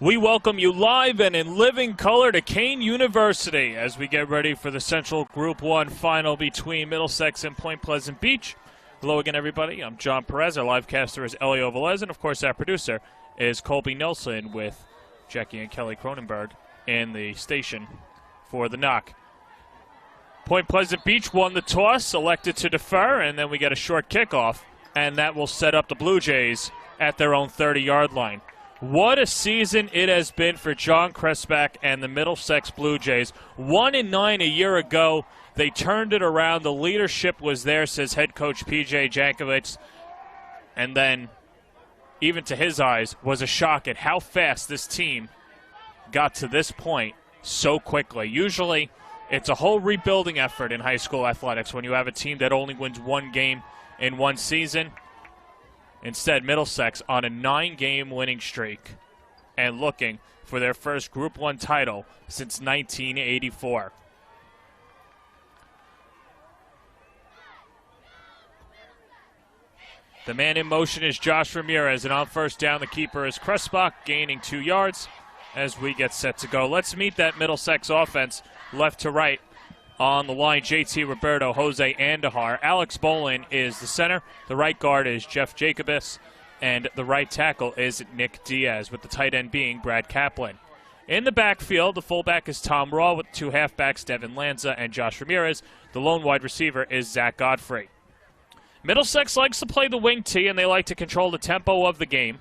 We welcome you live and in living color to Kane University as we get ready for the Central Group 1 final between Middlesex and Point Pleasant Beach. Hello again, everybody. I'm John Perez. Our live caster is Elio Velez, and of course our producer is Colby Nelson with Jackie and Kelly Cronenberg in the station for the knock. Point Pleasant Beach won the toss, elected to defer, and then we get a short kickoff, and that will set up the Blue Jays at their own 30-yard line. What a season it has been for John Crespach and the Middlesex Blue Jays. 1-9 a year ago. They turned it around. The leadership was there, says head coach P.J. Jankovic. And then, even to his eyes, was a shock at how fast this team got to this point so quickly. Usually, it's a whole rebuilding effort in high school athletics when you have a team that only wins one game in one season. Instead, Middlesex on a 9-game winning streak and looking for their first Group 1 title since 1984. The man in motion is Josh Ramirez, and on first down, the keeper is Crespach, gaining 2 yards as we get set to go. Let's meet that Middlesex offense left to right. On the line, JT Roberto, Jose Andahar. Alex Bolin is the center. The right guard is Jeff Jacobus. And the right tackle is Nick Diaz, with the tight end being Brad Kaplan. In the backfield, the fullback is Tom Raw, with 2 halfbacks, Devin Lanza and Josh Ramirez. The lone wide receiver is Zach Godfrey. Middlesex likes to play the wing tee, and they like to control the tempo of the game.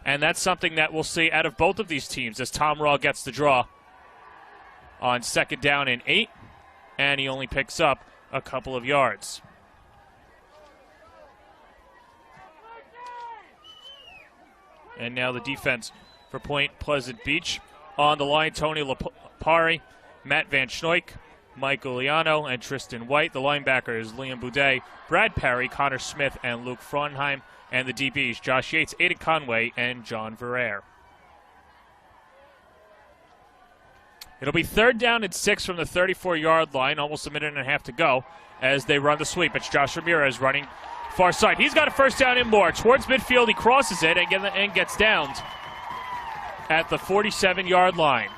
And that's something that we'll see out of both of these teams as Tom Raw gets the draw on 2nd down and 8. And he only picks up a couple of yards. And now the defense for Point Pleasant Beach. On the line, Tony Lapari, Matt Van Schnoik, Mike Uliano, and Tristan White. The linebackers, Liam Boudet, Brad Perry, Connor Smith, and Luke Frauenheim. And the DBs, Josh Yates, Aiden Conway, and John Verrere. It'll be 3rd down and 6 from the 34-yard line, almost a minute and a half to go as they run the sweep. It's Josh Ramirez running far side. He's got a first down and more. Towards midfield, he crosses it and gets downed at the 47-yard line.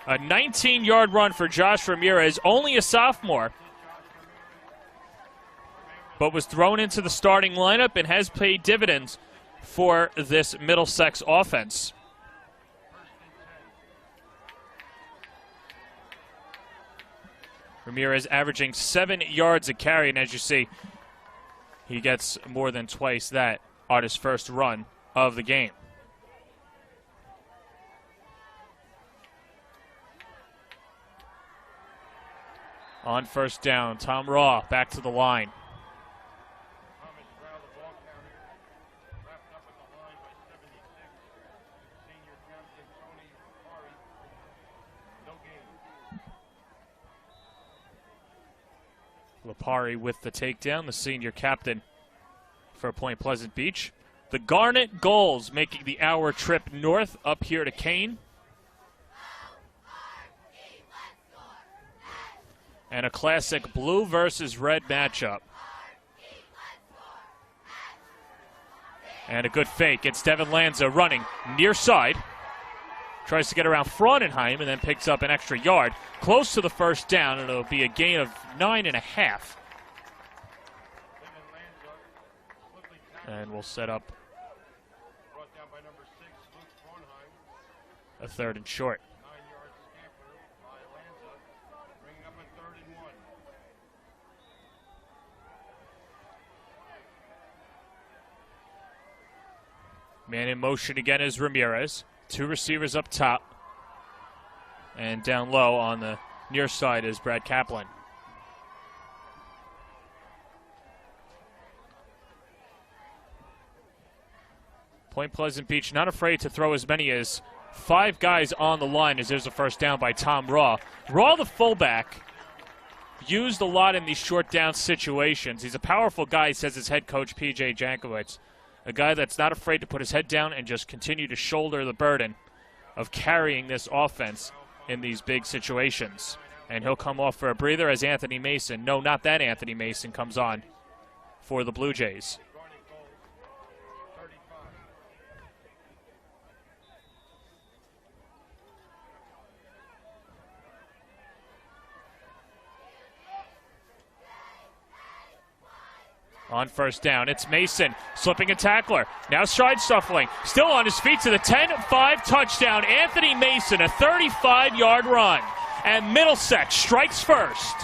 A 19-yard run for Josh Ramirez, only a sophomore, but was thrown into the starting lineup and has paid dividends for this Middlesex offense. Ramirez averaging 7 yards a carry, and as you see, he gets more than twice that on his first run of the game. On first down, Tom Raw back to the line. Lapari with the takedown, the senior captain for Point Pleasant Beach. The Garnet Gulls making the hour trip north up here to Kane. And a classic blue versus red matchup. And a good fake. It's Devin Lanza running near side. Tries to get around Frauenheim and then picks up an extra yard. Close to the first down, and it'll be a gain of 9.5. And we'll set up a 3rd and short. Man in motion again is Ramirez. 2 receivers up top. And down low on the near side is Brad Kaplan. Point Pleasant Beach not afraid to throw as many as 5 guys on the line as there's a first down by Tom Raw. Raw, the fullback, used a lot in these short down situations. He's a powerful guy, says his head coach, P.J. Jankovic. A guy that's not afraid to put his head down and just continue to shoulder the burden of carrying this offense in these big situations. And he'll come off for a breather as Anthony Mason, no, not that Anthony Mason, comes on for the Blue Jays. On first down, it's Mason slipping a tackler. Now stride shuffling. Still on his feet to the 10-5 touchdown. Anthony Mason, a 35-yard run. And Middlesex strikes first.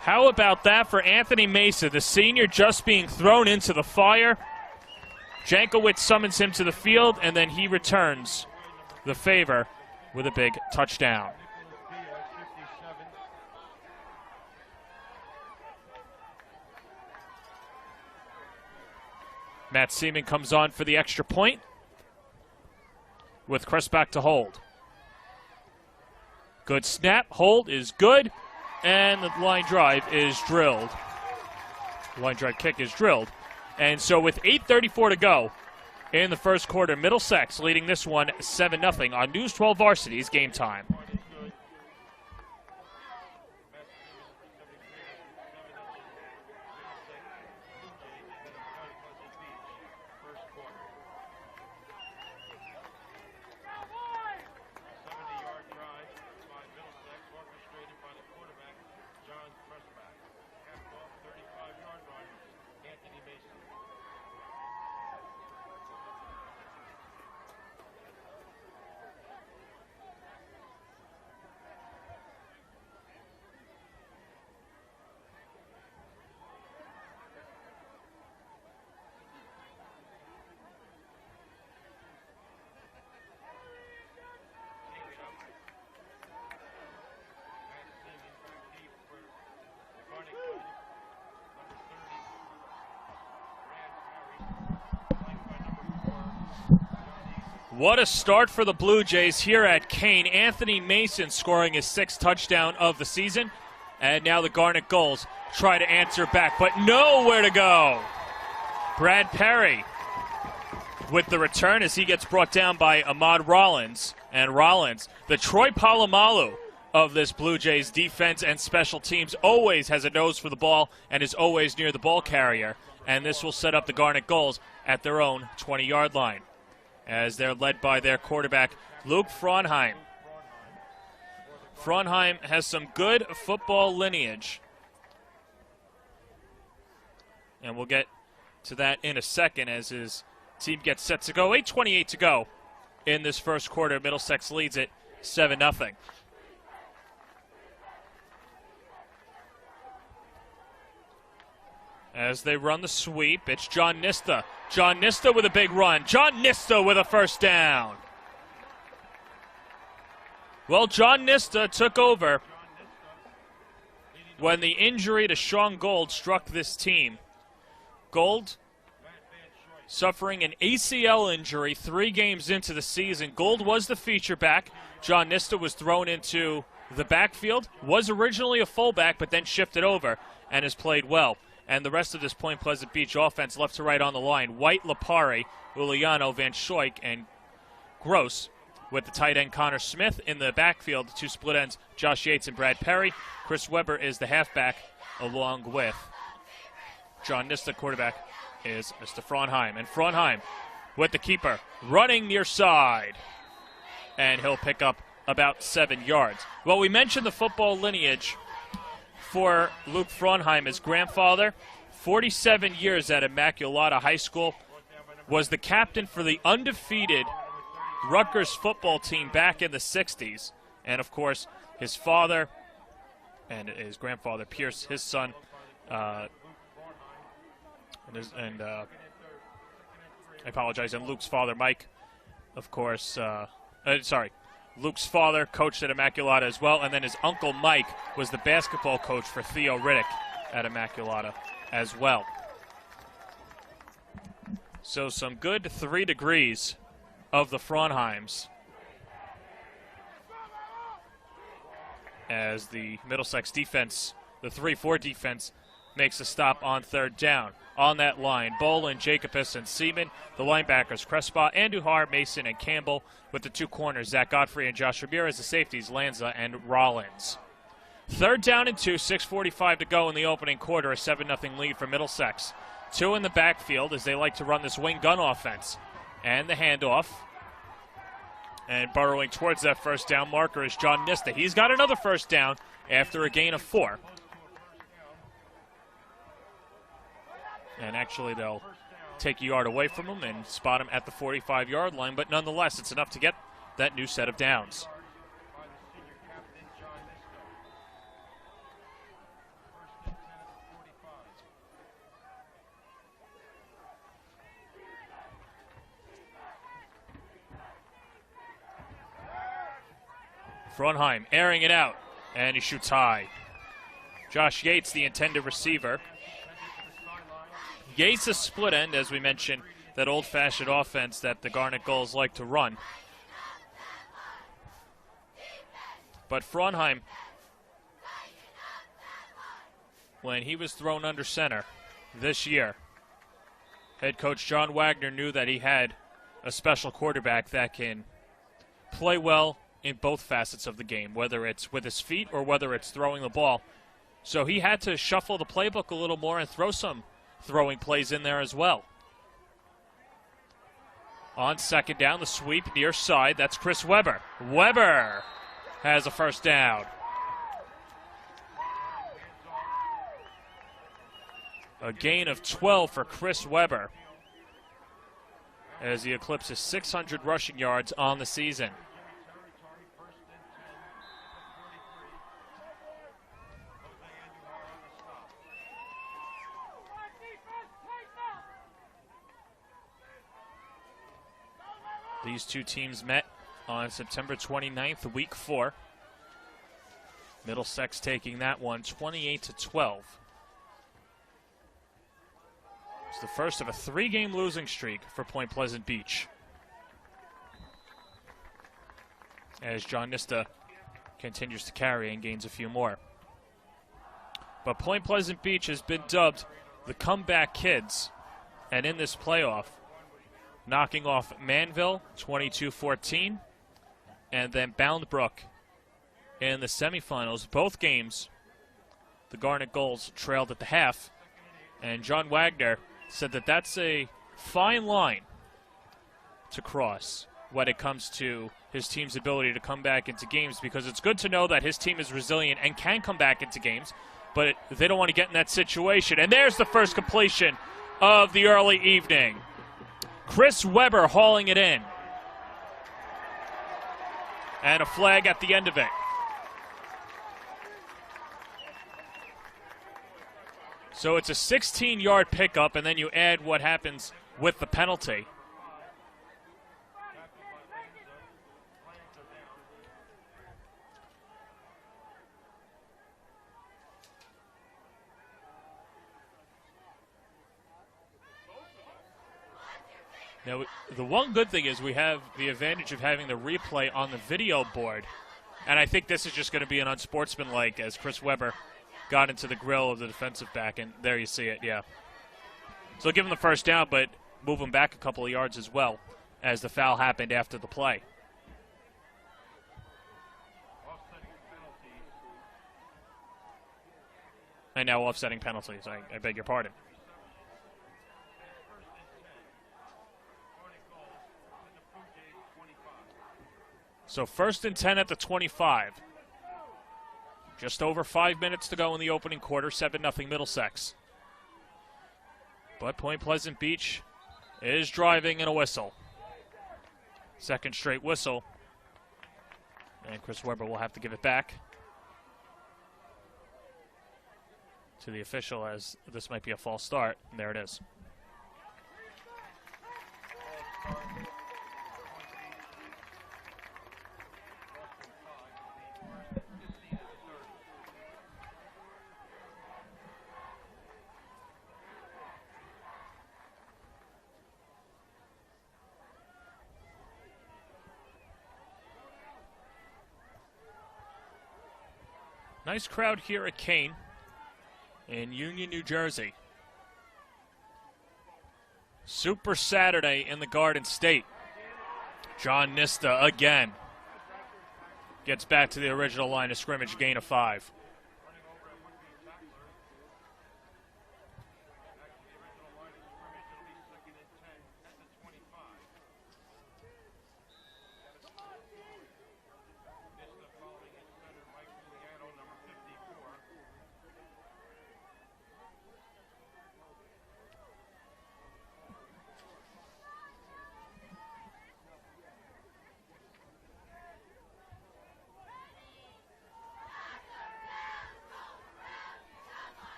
How about that for Anthony Mason, the senior just being thrown into the fire? Jankowitz summons him to the field, and then he returns the favor with a big touchdown. Matt Seaman comes on for the extra point with Cressback to hold. Good snap. Hold is good. And the line drive is drilled. The line drive kick is drilled. And so with 8:34 to go in the first quarter, Middlesex leading this one 7-0 on News 12 Varsity's Game Time. What a start for the Blue Jays here at Kane. Anthony Mason scoring his 6th touchdown of the season. And now the Garnet Gulls try to answer back, but nowhere to go. Brad Perry with the return as he gets brought down by Ahmad Rollins. And Rollins, the Troy Polamalu of this Blue Jays defense and special teams, always has a nose for the ball and is always near the ball carrier. And this will set up the Garnet Gulls at their own 20-yard line, as they're led by their quarterback, Luke Fronheim. Fronheim has some good football lineage, and we'll get to that in a second as his team gets set to go. 8:28 to go in this first quarter. Middlesex leads it 7-0. As they run the sweep, it's John Nista. John Nista with a big run. John Nista with a first down. Well, John Nista took over when the injury to Sean Gold struck this team. Gold suffering an ACL injury 3 games into the season. Gold was the feature back. John Nista was thrown into the backfield, was originally a fullback, but then shifted over and has played well. And the rest of this Point Pleasant Beach offense left to right on the line. White, Lapari, Uliano, Van Schoik, and Gross with the tight end Connor Smith in the backfield. 2 split ends, Josh Yates and Brad Perry. Chris Weber is the halfback along with John Nista. Quarterback is Mr. Fronheim. And Fronheim with the keeper running near side. And he'll pick up about 7 yards. Well, we mentioned the football lineage for Luke Fronheim. His grandfather, 47 years at Immaculata High School, was the captain for the undefeated Rutgers football team back in the 60s. And, of course, his father and his grandfather, Pierce, his son, I apologize, and Luke's father, Mike, of course, Luke's father coached at Immaculata as well, and then his uncle Mike was the basketball coach for Theo Riddick at Immaculata as well. So some good 3 degrees of the Fronheims as the Middlesex defense, the 3-4 defense, makes a stop on 3rd down. On that line, Bolin, Jacobus, and Seaman. The linebackers, Crespa, Andujar, Mason, and Campbell. With the 2 corners, Zach Godfrey and Josh Ramirez. The safeties, Lanza and Rollins. 3rd down and 2, 6:45 to go in the opening quarter. A 7-0 lead for Middlesex. 2 in the backfield as they like to run this wing gun offense. And the handoff. And burrowing towards that first down marker is John Nista. He's got another first down after a gain of 4. And actually, they'll take a yard away from him and spot him at the 45-yard line. But nonetheless, it's enough to get that new set of downs. Frunheim airing it out, and he shoots high. Josh Yates, the intended receiver. Yates is split end, as we mentioned, that old-fashioned offense that the Garnet Gulls like to run. But Frunheim, when he was thrown under center this year, head coach John Wagner knew that he had a special quarterback that can play well in both facets of the game, whether it's with his feet or whether it's throwing the ball. So he had to shuffle the playbook a little more and throw some throwing plays in there as well. On second down, the sweep near side, that's Chris Weber. Weber has a first down. A gain of 12 for Chris Weber as he eclipses 600 rushing yards on the season. These two teams met on September 29th, week 4. Middlesex taking that one 28-12. It's the first of a 3-game losing streak for Point Pleasant Beach, as John Nista continues to carry and gains a few more. But Point Pleasant Beach has been dubbed the comeback kids, and in this playoff, knocking off Manville 22-14, and then Boundbrook in the semifinals. Both games, the Garnet Gulls trailed at the half, and John Wagner said that that's a fine line to cross when it comes to his team's ability to come back into games, because it's good to know that his team is resilient and can come back into games, but they don't want to get in that situation. And there's the first completion of the early evening. Chris Weber hauling it in. And a flag at the end of it. So it's a 16-yard pickup, and then you add what happens with the penalty. Now, the one good thing is we have the advantage of having the replay on the video board. And I think this is just going to be an unsportsmanlike as Chris Weber got into the grill of the defensive back. And there you see it, yeah. So give him the first down, but move him back a couple of yards as well, as the foul happened after the play. And now offsetting penalties. I beg your pardon. So 1st and 10 at the 25. Just over 5 minutes to go in the opening quarter, 7-0 Middlesex. But Point Pleasant Beach is driving in a whistle. Second straight whistle. And Chris Weber will have to give it back to the official, as this might be a false start. And there it is. Nice crowd here at Kane in Union, New Jersey. Super Saturday in the Garden State. John Nista again gets back to the original line of scrimmage, gain of 5.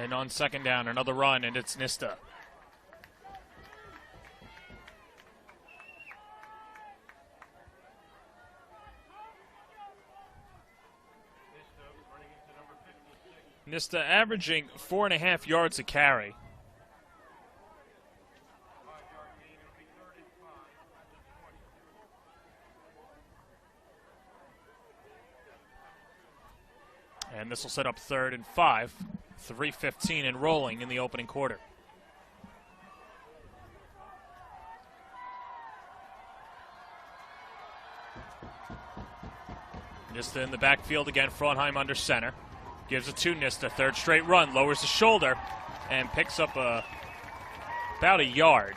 And on second down, another run, and it's Nista. Nista averaging 4.5 yards a carry. And this will set up 3rd and 5. 3:15 and rolling in the opening quarter. Nista in the backfield again. Frauenheim under center. Gives it to Nista. 3rd straight run. Lowers the shoulder and picks up about a yard.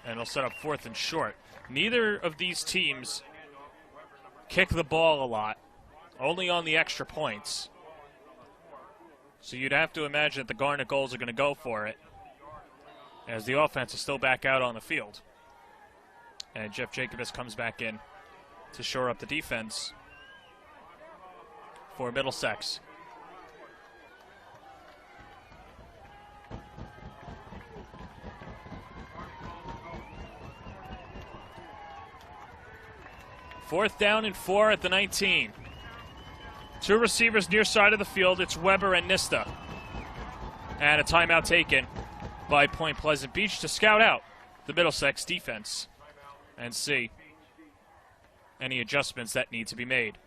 And it'll set up 4th and short. Neither of these teams kick the ball a lot. Only on the extra points. So you'd have to imagine that the Garnet Gulls are going to go for it as the offense is still back out on the field. And Jeff Jacobus comes back in to shore up the defense for Middlesex. Fourth down and 4 at the 19. 2 receivers near side of the field. It's Weber and Nista. And a timeout taken by Point Pleasant Beach to scout out the Middlesex defense and see any adjustments that need to be made.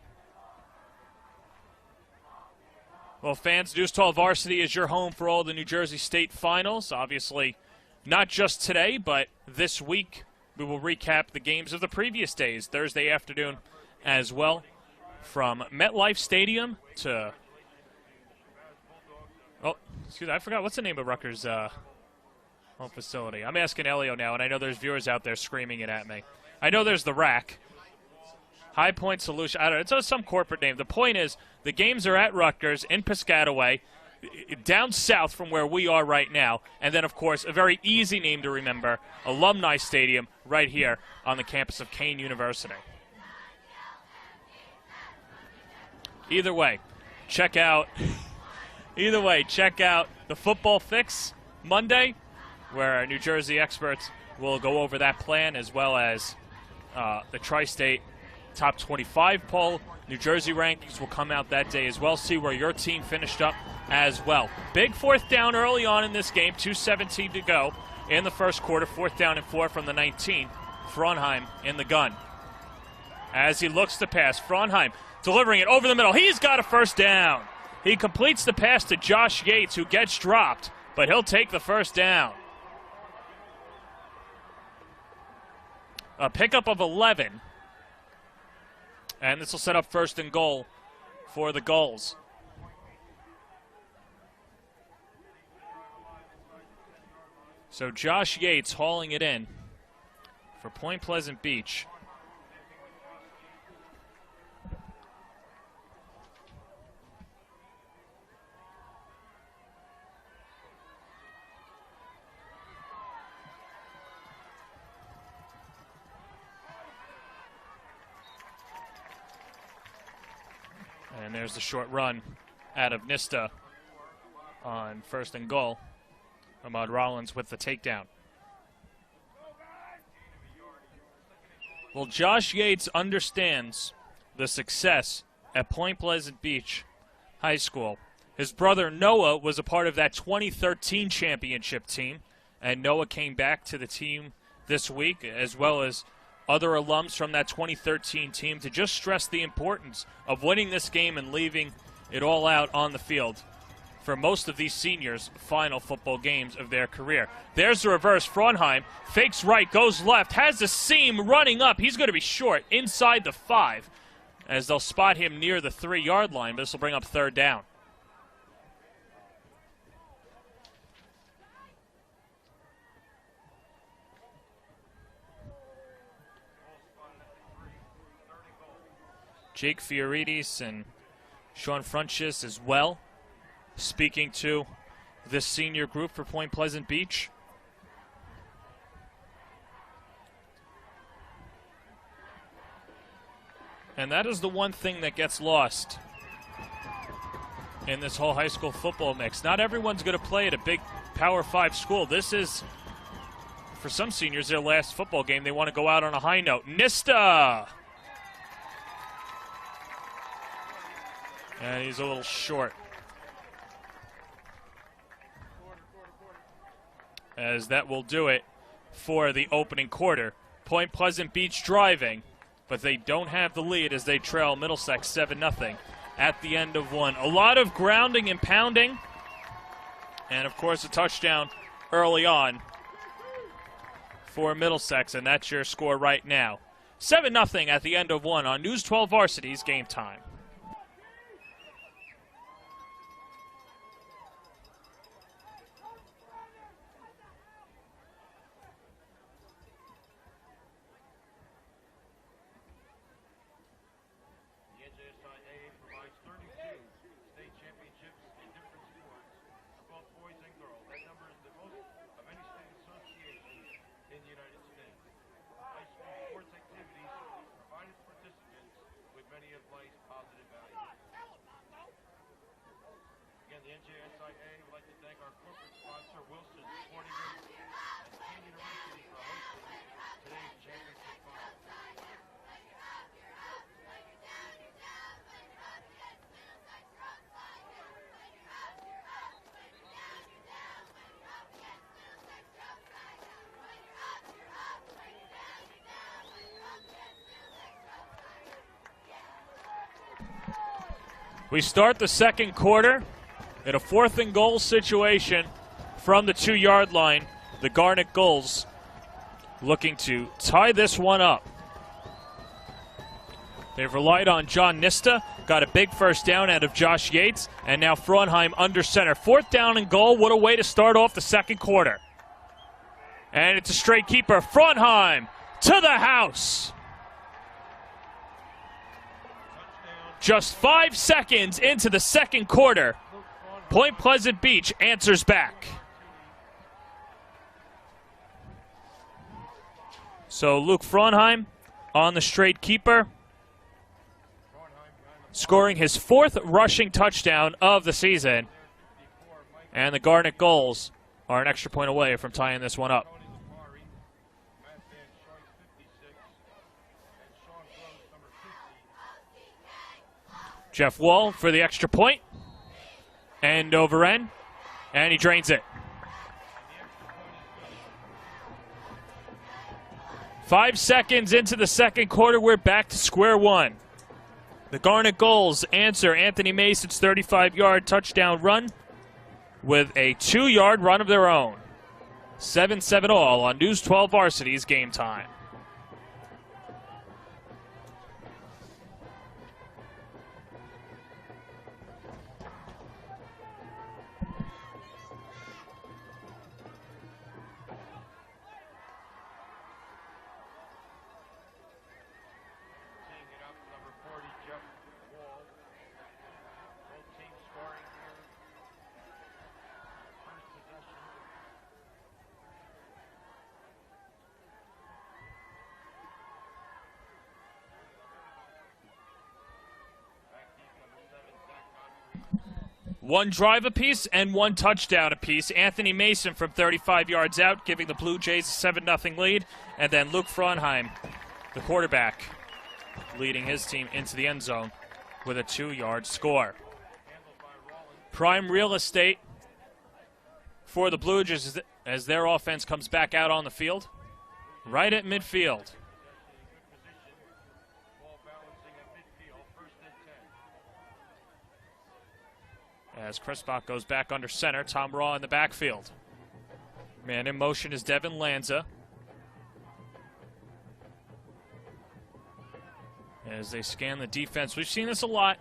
Well, fans, News 12 Varsity is your home for all the New Jersey State finals. Obviously, not just today, but this week we will recap the games of the previous days, Thursday afternoon as well. From MetLife Stadium to, excuse me, I forgot, what's the name of Rutgers' home facility? I'm asking Elio now, and I know there's viewers out there screaming it at me. I know there's the Rack. High Point Solution, I don't know, it's some corporate name. The point is, the games are at Rutgers in Piscataway, down south from where we are right now. And then, of course, a very easy name to remember, Alumni Stadium right here on the campus of Kane University. Either way, check out the Football Fix Monday, where our New Jersey experts will go over that plan, as well as the Tri-State Top 25 poll. New Jersey rankings will come out that day as well. See where your team finished up as well. Big 4th down early on in this game. 2:17 to go in the first quarter. 4th down and 4 from the 19. Frauenheim in the gun. As he looks to pass, Frauenheim delivering it over the middle. He's got a first down. He completes the pass to Josh Yates, who gets dropped, but he'll take the first down. A pickup of 11. And this will set up 1st and goal for the Gulls. So Josh Yates hauling it in for Point Pleasant Beach. And there's the short run out of Nista on 1st and goal. Ahmad Rollins with the takedown. Well, Josh Yates understands the success at Point Pleasant Beach High School. His brother Noah was a part of that 2013 championship team, and Noah came back to the team this week, as well as other alums from that 2013 team, to just stress the importance of winning this game and leaving it all out on the field for most of these seniors' final football games of their career. There's the reverse. Frauenheim fakes right, goes left, has the seam running up. He's going to be short inside the 5 as they'll spot him near the 3-yard line. This will bring up 3rd down. Jake Fioridis and Sean Frunches as well, speaking to this senior group for Point Pleasant Beach. And that is the one thing that gets lost in this whole high school football mix. Not everyone's going to play at a big Power 5 school. This is, for some seniors, their last football game. They want to go out on a high note. Nista! And he's a little short. As that will do it for the opening quarter. Point Pleasant Beach driving, but they don't have the lead as they trail Middlesex 7-0 at the end of one. A lot of grounding and pounding, and of course a touchdown early on for Middlesex, and that's your score right now. 7-0 at the end of one on News 12 Varsity's Game Time. NJSIAA provides 32 state championships in different sports for both boys and girls. That number is the most of any state association in the United States. High school sports activities provide its participants with many of life's positive values. Again, the NJSIAA would like to thank our corporate sponsor, Wilson Sporting Goods, and Kane University for hosting today's championship final. We start the second quarter in a 4th and goal situation from the 2-yard line. The Garnet Gulls looking to tie this one up. They've relied on John Nista, got a big first down out of Josh Yates, and now Fraunheim under center. 4th down and goal. What a way to start off the second quarter. And it's a straight keeper. Fraunheim to the house. Just 5 seconds into the second quarter, Point Pleasant Beach answers back. So Luke Fraunheim on the straight keeper, scoring his 4th rushing touchdown of the season. And the Garnet Gulls are an extra point away from tying this one up. Jeff Wall for the extra point. End over end. And he drains it. 5 seconds into the second quarter, we're back to square one. The Garnet Gulls answer Anthony Mason's 35-yard touchdown run with a 2-yard run of their own. 7-7 all on News 12 Varsity's Game Time. One drive apiece and one touchdown apiece. Anthony Mason from 35 yards out, giving the Blue Jays a 7-0 lead. And then Luke Fraunheim, the quarterback, leading his team into the end zone with a 2-yard score. Prime real estate for the Blue Jays as their offense comes back out on the field. Right at midfield. As Chrisbach goes back under center, Tom Raw in the backfield. Man in motion is Devin Lanza. As they scan the defense. We've seen this a lot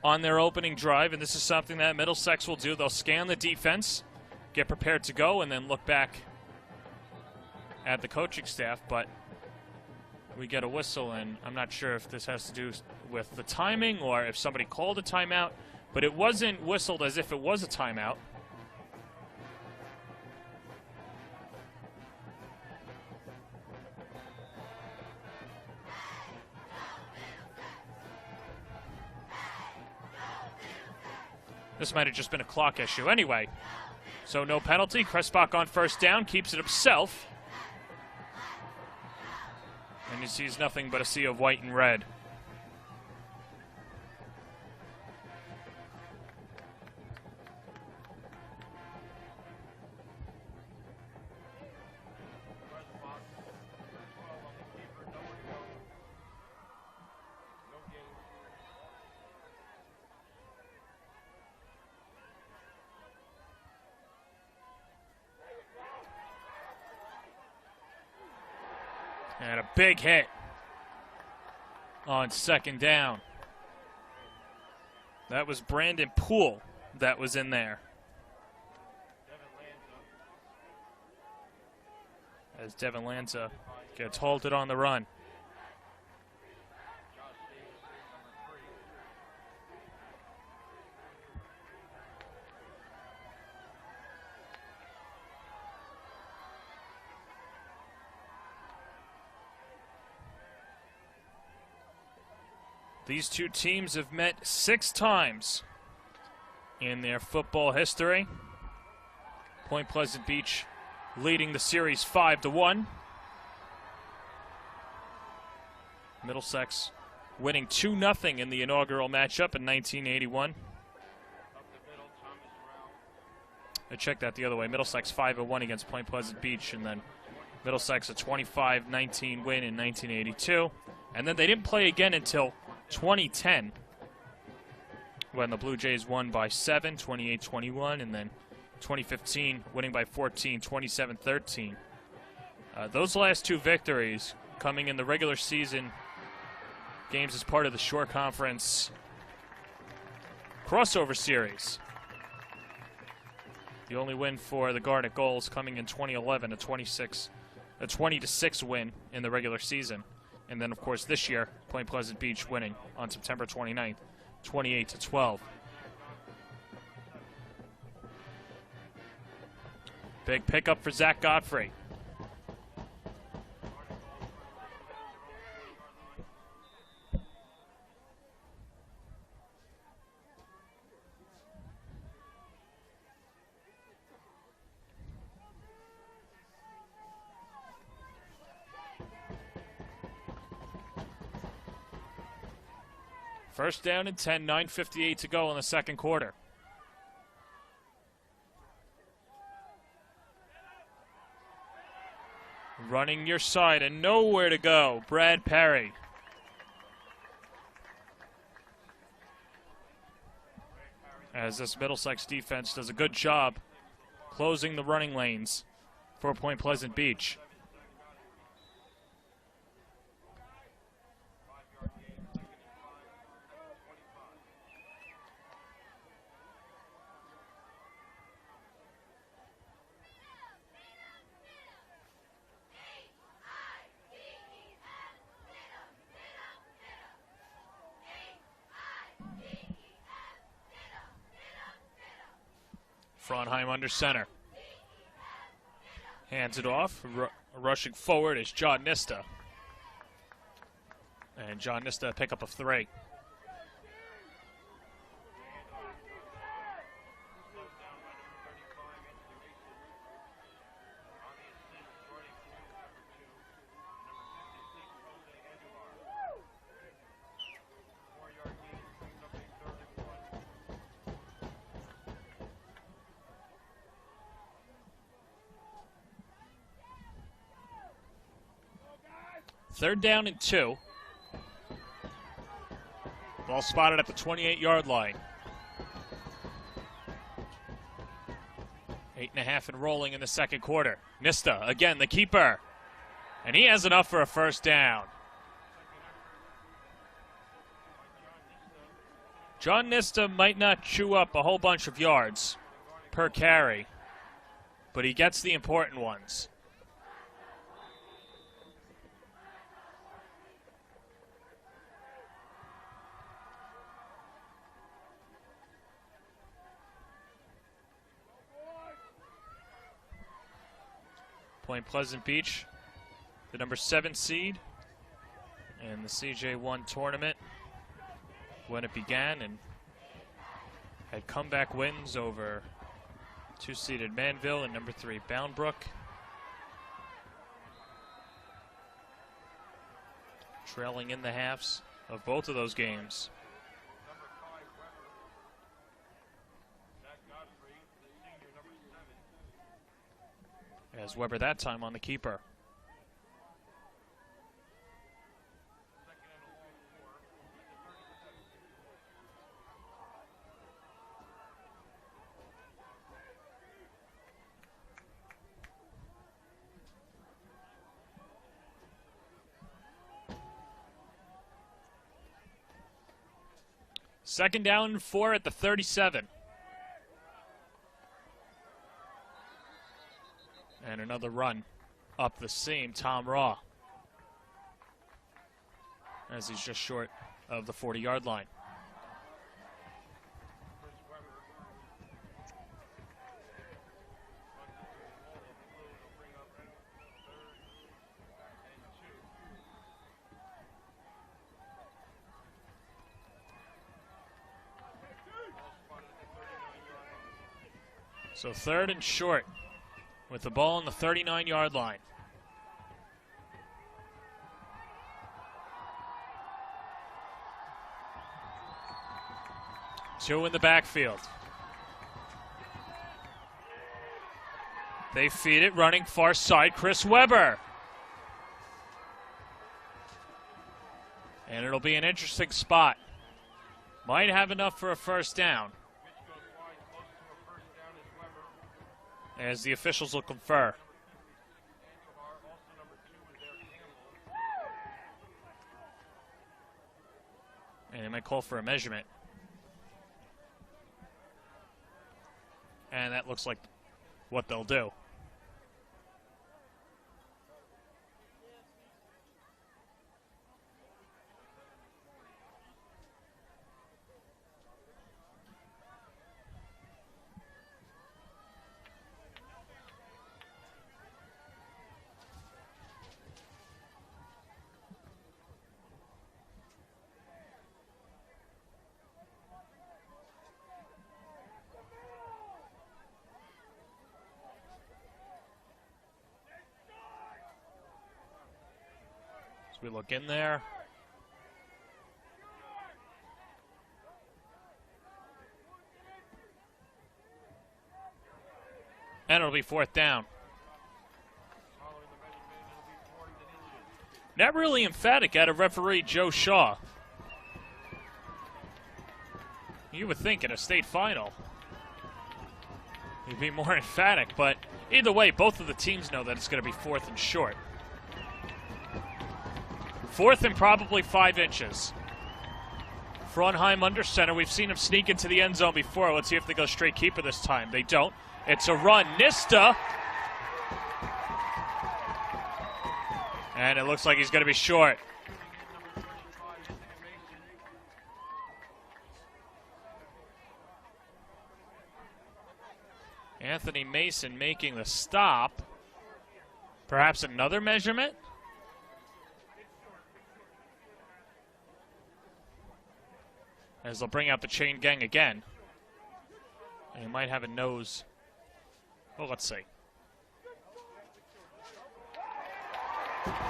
on their opening drive, and this is something that Middlesex will do. They'll scan the defense, get prepared to go, and then look back at the coaching staff. But we get a whistle, and I'm not sure if this has to do with the timing or if somebody called a timeout. But it wasn't whistled as if it was a timeout. This might have just been a clock issue. Anyway, so no penalty. Crespach on first down, keeps it himself. And he sees nothing but a sea of white and red. And a big hit on second down. That was Brandon Poole that was in there. As Devin Lanza gets halted on the run. These two teams have met 6 times in their football history. Point Pleasant Beach leading the series 5-1. Middlesex winning 2-0 in the inaugural matchup in 1981. I checked that the other way. Middlesex 5-1 against Point Pleasant Beach, and then Middlesex a 25-19 win in 1982. And then they didn't play again until 2010, when the Blue Jays won by 7, 28-21, and then 2015 winning by 14, 27-13. Those last 2 victories coming in the regular season games as part of the Shore Conference crossover series. The only win for the Garnet Gulls coming in 2011, a 20-6 win in the regular season. And then, of course, this year, Point Pleasant Beach winning on September 29th, 28-12. Big pickup for Zach Godfrey. First down and 10, 9:58 to go in the second quarter. Running your side and nowhere to go, Brad Perry. As this Middlesex defense does a good job closing the running lanes for Point Pleasant Beach. Frondheim under center. Hands it off. Rushing forward is John Nista. And John Nista pick up of 3. Third down and 2. Ball spotted at the 28-yard line. 8.5 and rolling in the second quarter. Nista, again, the keeper. And he has enough for a first down. John Nista might not chew up a whole bunch of yards per carry, but he gets the important ones. Point Pleasant Beach, the number 7 seed in the CJ1 tournament when it began, and had comeback wins over 2-seeded Manville and number 3 Boundbrook. Trailing in the halves of both of those games. As Weber that time on the keeper. Second down and 4 at the 37. And another run up the seam, Tom Raw, as he's just short of the 40-yard line. So third and short with the ball on the 39-yard line. Two in the backfield. They feed it, running far side, Chris Weber. And it'll be an interesting spot. Might have enough for a first down, as the officials will confer. And they might call for a measurement. And that looks like what they'll do. We look in there. And it'll be fourth down. Not really emphatic out of referee Joe Shaw. You would think in a state final he'd be more emphatic, but either way, both of the teams know that it's going to be fourth and short. Fourth and probably 5 inches. Frauenheim under center. We've seen him sneak into the end zone before. Let's see if they go straight keeper this time. They don't. It's a run. Nista. And it looks like he's going to be short. Anthony Mason making the stop. Perhaps another measurement? As they'll bring out the chain gang again. And he might have a nose. Well, let's see.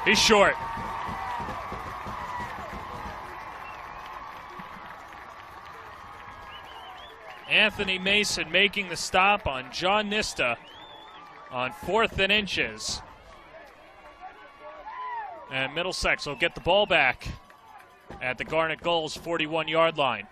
He's short. Anthony Mason making the stop on John Nista on 4th and inches. And Middlesex will get the ball back at the Garnet Gulls 41-yard line.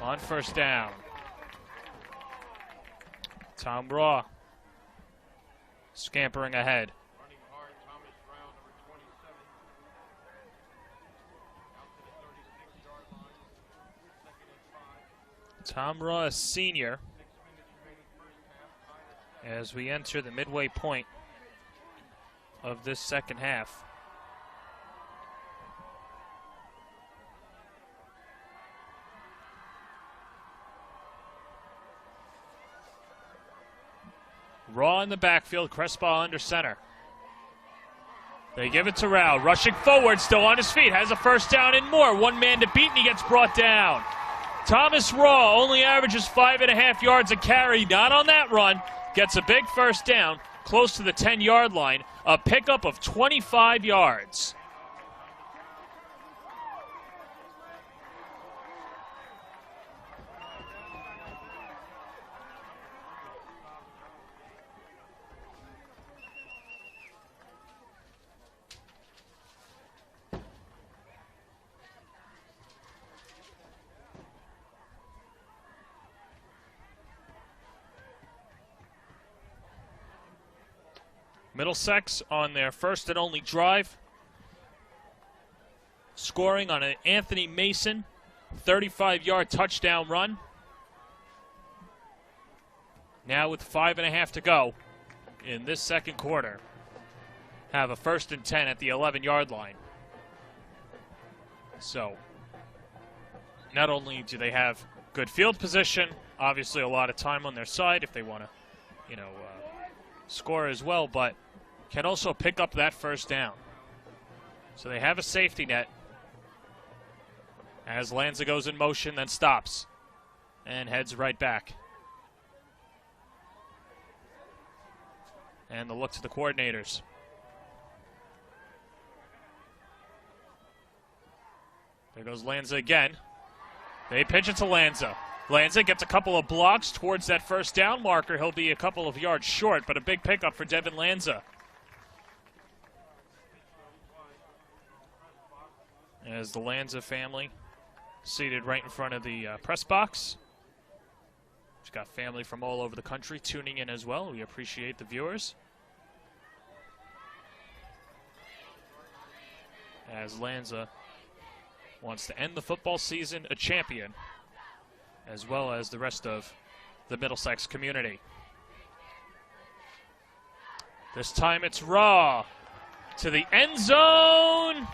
On first down, Tom Raw scampering ahead. Tom Raw, a senior, as we enter the midway point of this second half. Raw in the backfield, Crespa under center. They give it to Rao, rushing forward, still on his feet, has a first down and more. One man to beat, and he gets brought down. Thomas Raw only averages 5.5 yards a carry, not on that run. Gets a big first down, close to the 10-yard line. A pickup of 25 yards. Middlesex on their first and only drive, scoring on an Anthony Mason 35-yard touchdown run. Now with 5.5 to go in this second quarter, have a 1st and 10 at the 11-yard line. So not only do they have good field position, obviously a lot of time on their side if they want to, score as well, but can also pick up that first down. So they have a safety net as Lanza goes in motion, then stops and heads right back. And the look to the coordinators. There goes Lanza again. They pitch it to Lanza. Lanza gets a couple of blocks towards that first down marker. He'll be a couple of yards short, but a big pickup for Devin Lanza. As the Lanza family seated right in front of the press box. We've got family from all over the country tuning in as well. We appreciate the viewers. As Lanza wants to end the football season a champion, as well as the rest of the Middlesex community. This time it's Raw to the end zone.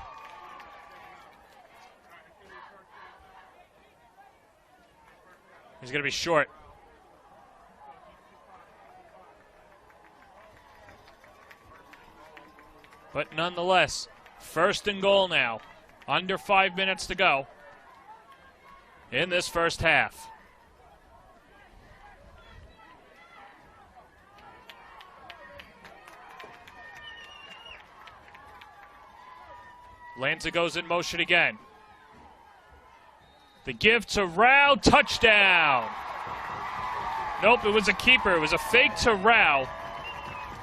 He's going to be short. But nonetheless, 1st and goal now. Under 5 minutes to go in this first half. Lanza goes in motion again. The give to Rao, touchdown. Nope, it was a keeper. It was a fake to Rao.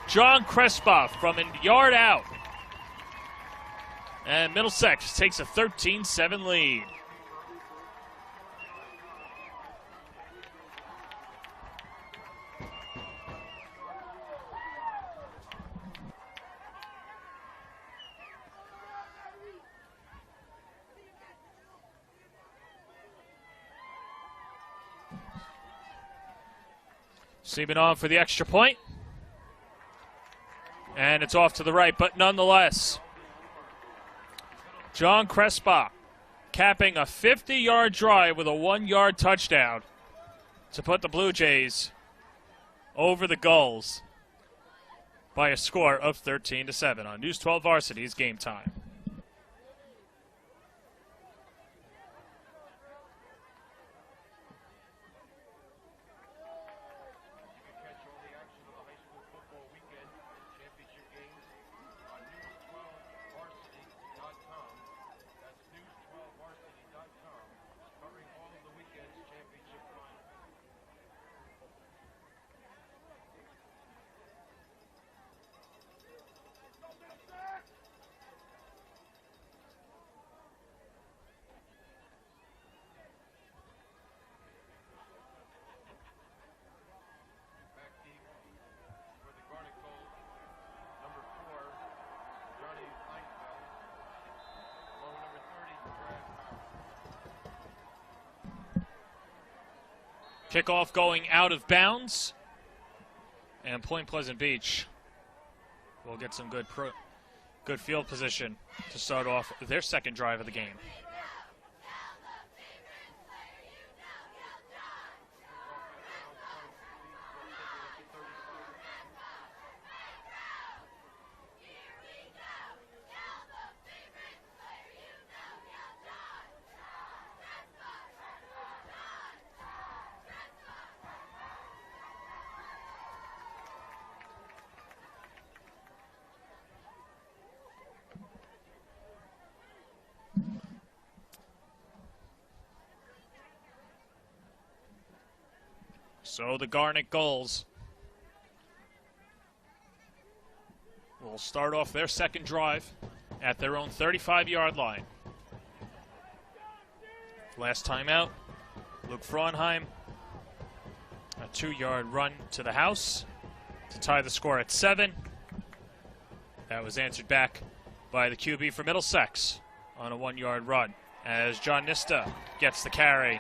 John Crespa from a yard out. And Middlesex takes a 13-7 lead. Seaman on for the extra point. And it's off to the right, but nonetheless, John Crespa capping a 50-yard drive with a 1-yard touchdown to put the Blue Jays over the Gulls by a score of 13-7 on News 12 Varsity's Game Time. Kickoff going out of bounds. And Point Pleasant Beach will get some good field position to start off their second drive of the game. So the Garnet Gulls will start off their second drive at their own 35-yard line. Last time out, Luke Fraunheim, a 2-yard run to the house to tie the score at 7. That was answered back by the QB for Middlesex on a 1-yard run as John Nista gets the carry,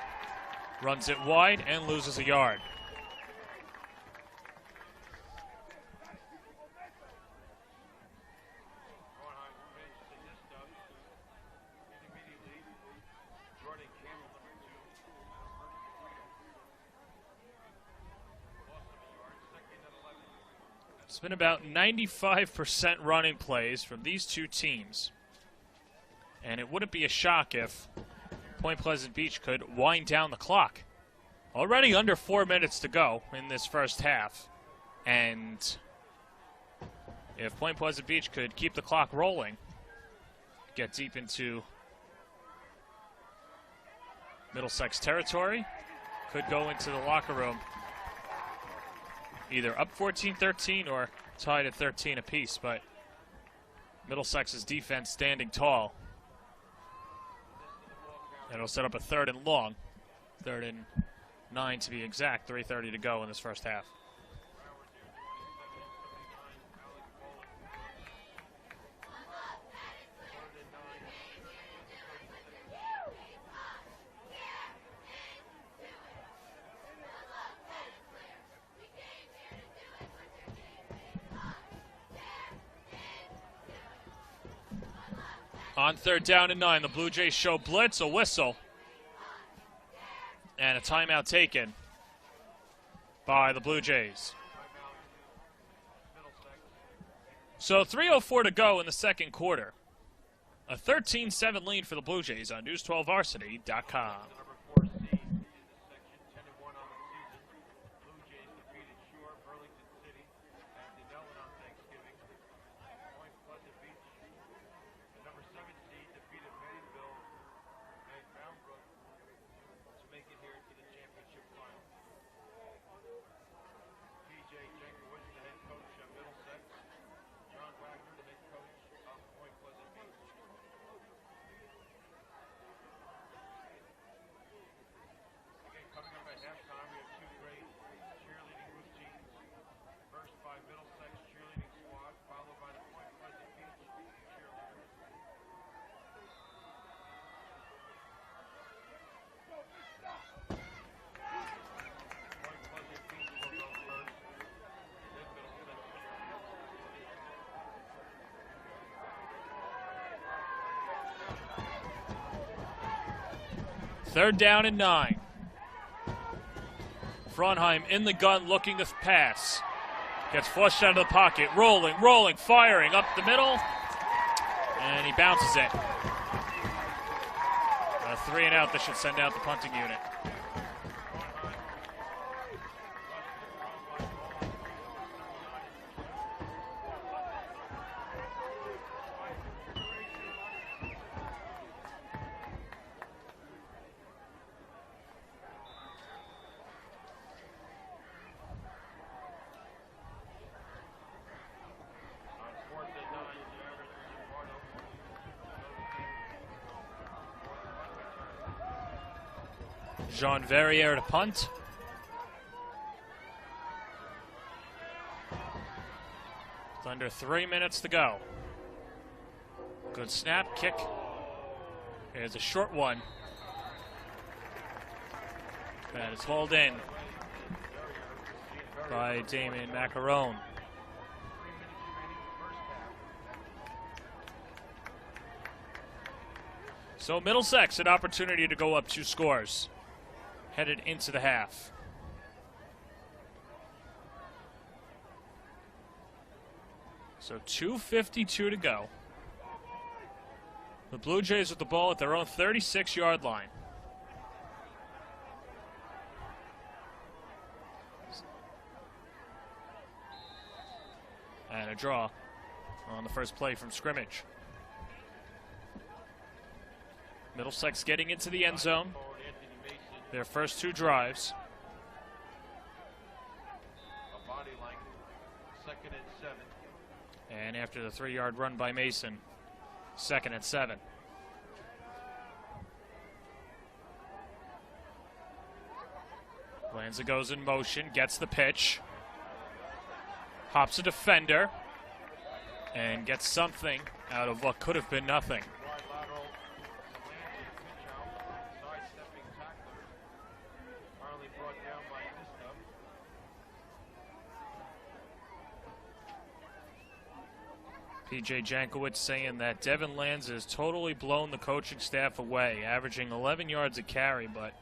runs it wide, and loses a yard. It's been about 95% running plays from these two teams. And it wouldn't be a shock if Point Pleasant Beach could wind down the clock. Already under 4 minutes to go in this first half. And if Point Pleasant Beach could keep the clock rolling, get deep into Middlesex territory, could go into the locker room either up 14-13 or tied at 13 apiece, but Middlesex's defense standing tall. And it'll set up a 3rd and long. 3rd and 9 to be exact, 3:30 to go in this first half. On 3rd down and 9, the Blue Jays show blitz, a whistle, and a timeout taken by the Blue Jays. So 3:04 to go in the second quarter. A 13-7 lead for the Blue Jays on News12Varsity.com. Third down and 9. Fraunheim in the gun looking to pass. Gets flushed out of the pocket. Rolling, firing up the middle. And he bounces it. A 3 and out that should send out the punting unit. Jean Verrier to punt. With under 3 minutes to go. Good snap, kick. Here's a short one. That is hauled in by Damien Macaron. So Middlesex, an opportunity to go up 2 scores. Headed into the half. So 2:52 to go. The Blue Jays with the ball at their own 36-yard line. And a draw on the first play from scrimmage. Middlesex getting into the end zone. Their first 2 drives. second and 7. And after the 3-yard run by Mason, 2nd and 7. Lanza goes in motion, gets the pitch, hops a defender, and gets something out of what could have been nothing. Wide lateral to Lanza, pitch out, sidestepping tackler. Finally brought down by Disney. PJ Jankowicz saying that Devin Lanza has totally blown the coaching staff away, averaging 11 yards a carry, but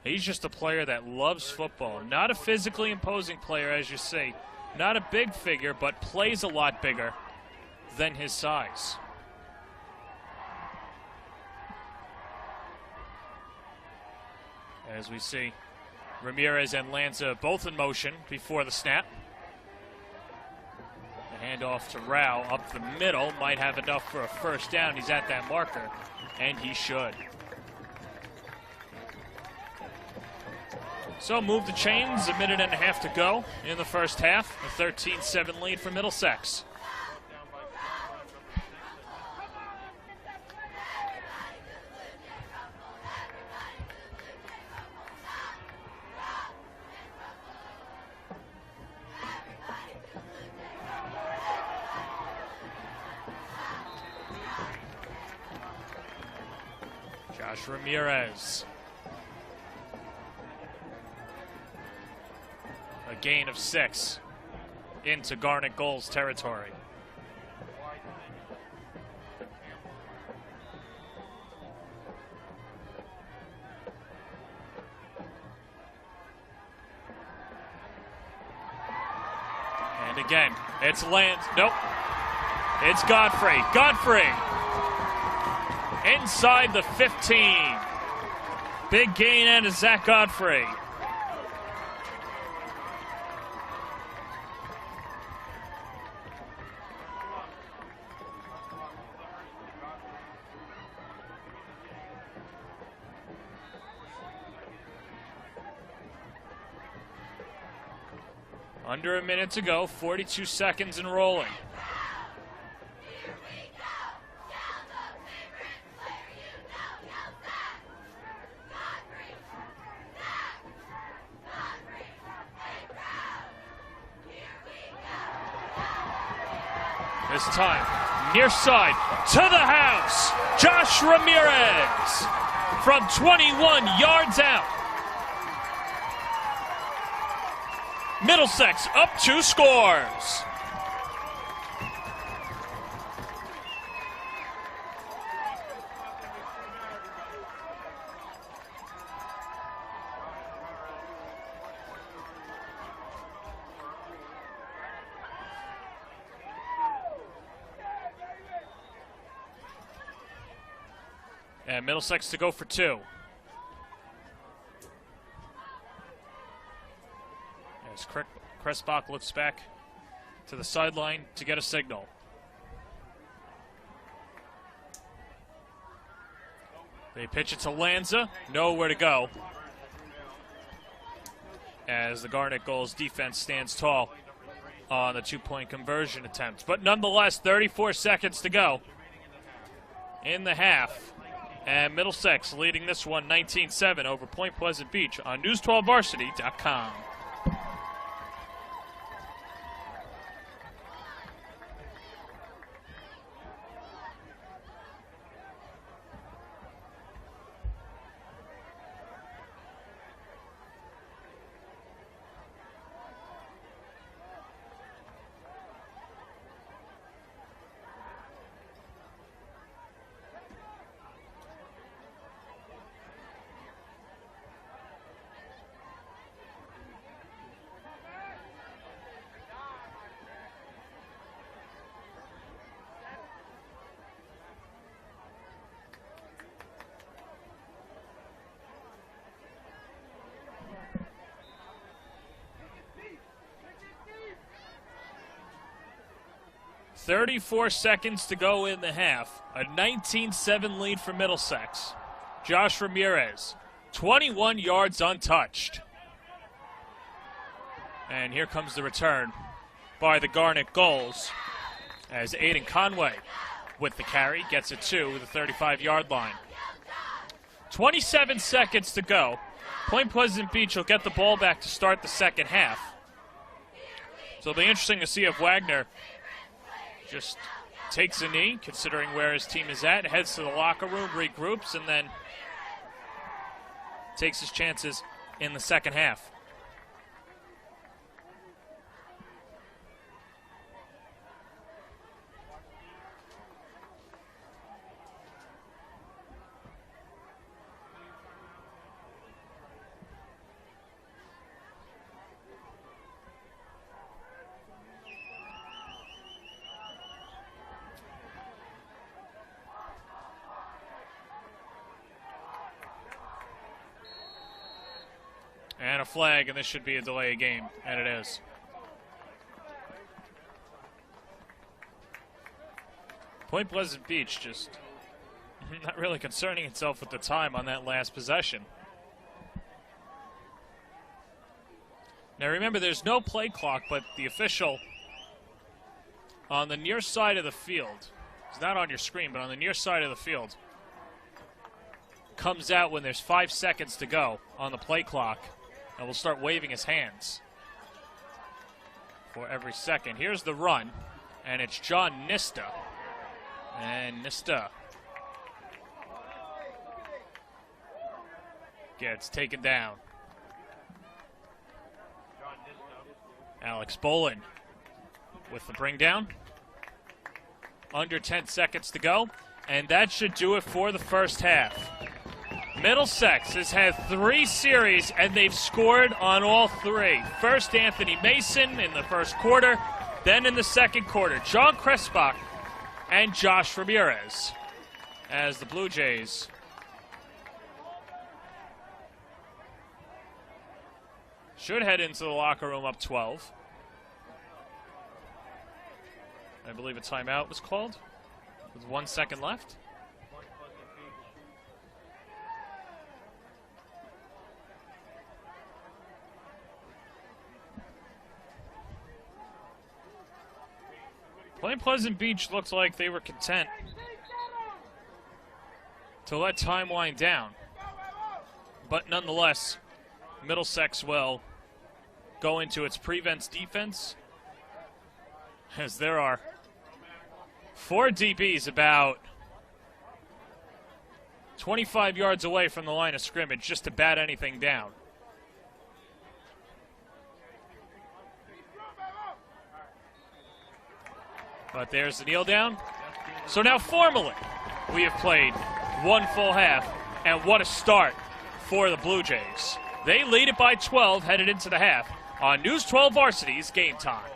he's just a player that loves football. Not a physically imposing player, as you see. Not a big figure, but plays a lot bigger than his size. As we see Ramirez and Lanza both in motion before the snap. The handoff to Rao up the middle. Might have enough for a first down. He's at that marker, and he should. So move the chains, a minute and a half to go in the first half. A 13-7 lead for Middlesex. Josh Ramirez. A gain of 6 into Garnet Goals territory. And again, it's Lance. Nope. It's Godfrey. Godfrey inside the 15. Big gain and is Zach Godfrey. Under a minute to go, 42 seconds and rolling. This time, near side to the house, Josh Ramirez from 21 yards out. Middlesex up 2 scores. And Middlesex to go for 2. As Kressbach looks back to the sideline to get a signal. They pitch it to Lanza. Nowhere to go. As the Garnet Goals defense stands tall on the 2-point conversion attempt. But nonetheless, 34 seconds to go in the half. And Middlesex leading this one 19-7 over Point Pleasant Beach on News12Varsity.com. .34 seconds to go in the half. A 19-7 lead for Middlesex. Josh Ramirez, 21 yards untouched. And here comes the return by the Garnet Gulls as Aiden Conway with the carry gets it to the 35-yard line. 27 seconds to go. Point Pleasant Beach will get the ball back to start the second half. So it'll be interesting to see if Wagner just takes a knee, considering where his team is at, heads to the locker room, regroups, and then takes his chances in the second half. And a flag, and this should be a delay game, and it is. Point Pleasant Beach just not really concerning itself with the time on that last possession. Now remember, there's no play clock, but the official on the near side of the field, it's not on your screen, but on the near side of the field, comes out when there's 5 seconds to go on the play clock, and will start waving his hands for every second. Here's the run, and it's John Nista. And Nista gets taken down. Alex Bolin with the bring down. Under 10 seconds to go, and that should do it for the first half. Middlesex has had 3 series, and they've scored on all 3. First, Anthony Mason in the first quarter, then in the second quarter, John Crespach and Josh Ramirez, as the Blue Jays should head into the locker room up 12. I believe a timeout was called with 1 second left. Point Pleasant Beach looked like they were content to let time wind down. But nonetheless, Middlesex will go into its prevents defense, as there are 4 DBs about 25 yards away from the line of scrimmage just to bat anything down. But there's the kneel down. So now formally, we have played 1 full half, and what a start for the Blue Jays. They lead it by 12 headed into the half on News 12 Varsity's Game Time.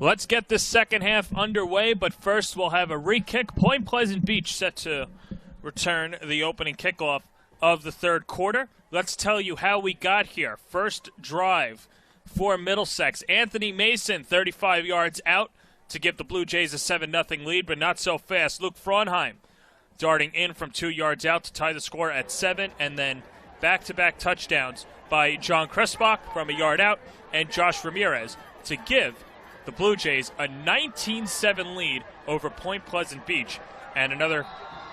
Let's get this second half underway, but first we'll have a re-kick. Point Pleasant Beach set to return the opening kickoff of the third quarter. Let's tell you how we got here. First drive for Middlesex. Anthony Mason, 35 yards out to give the Blue Jays a 7-0 lead, but not so fast. Luke Fraunheim darting in from 2 yards out to tie the score at 7, and then back-to-back touchdowns by John Crespach from a yard out and Josh Ramirez to give the Blue Jays a 19-7 lead over Point Pleasant Beach. And another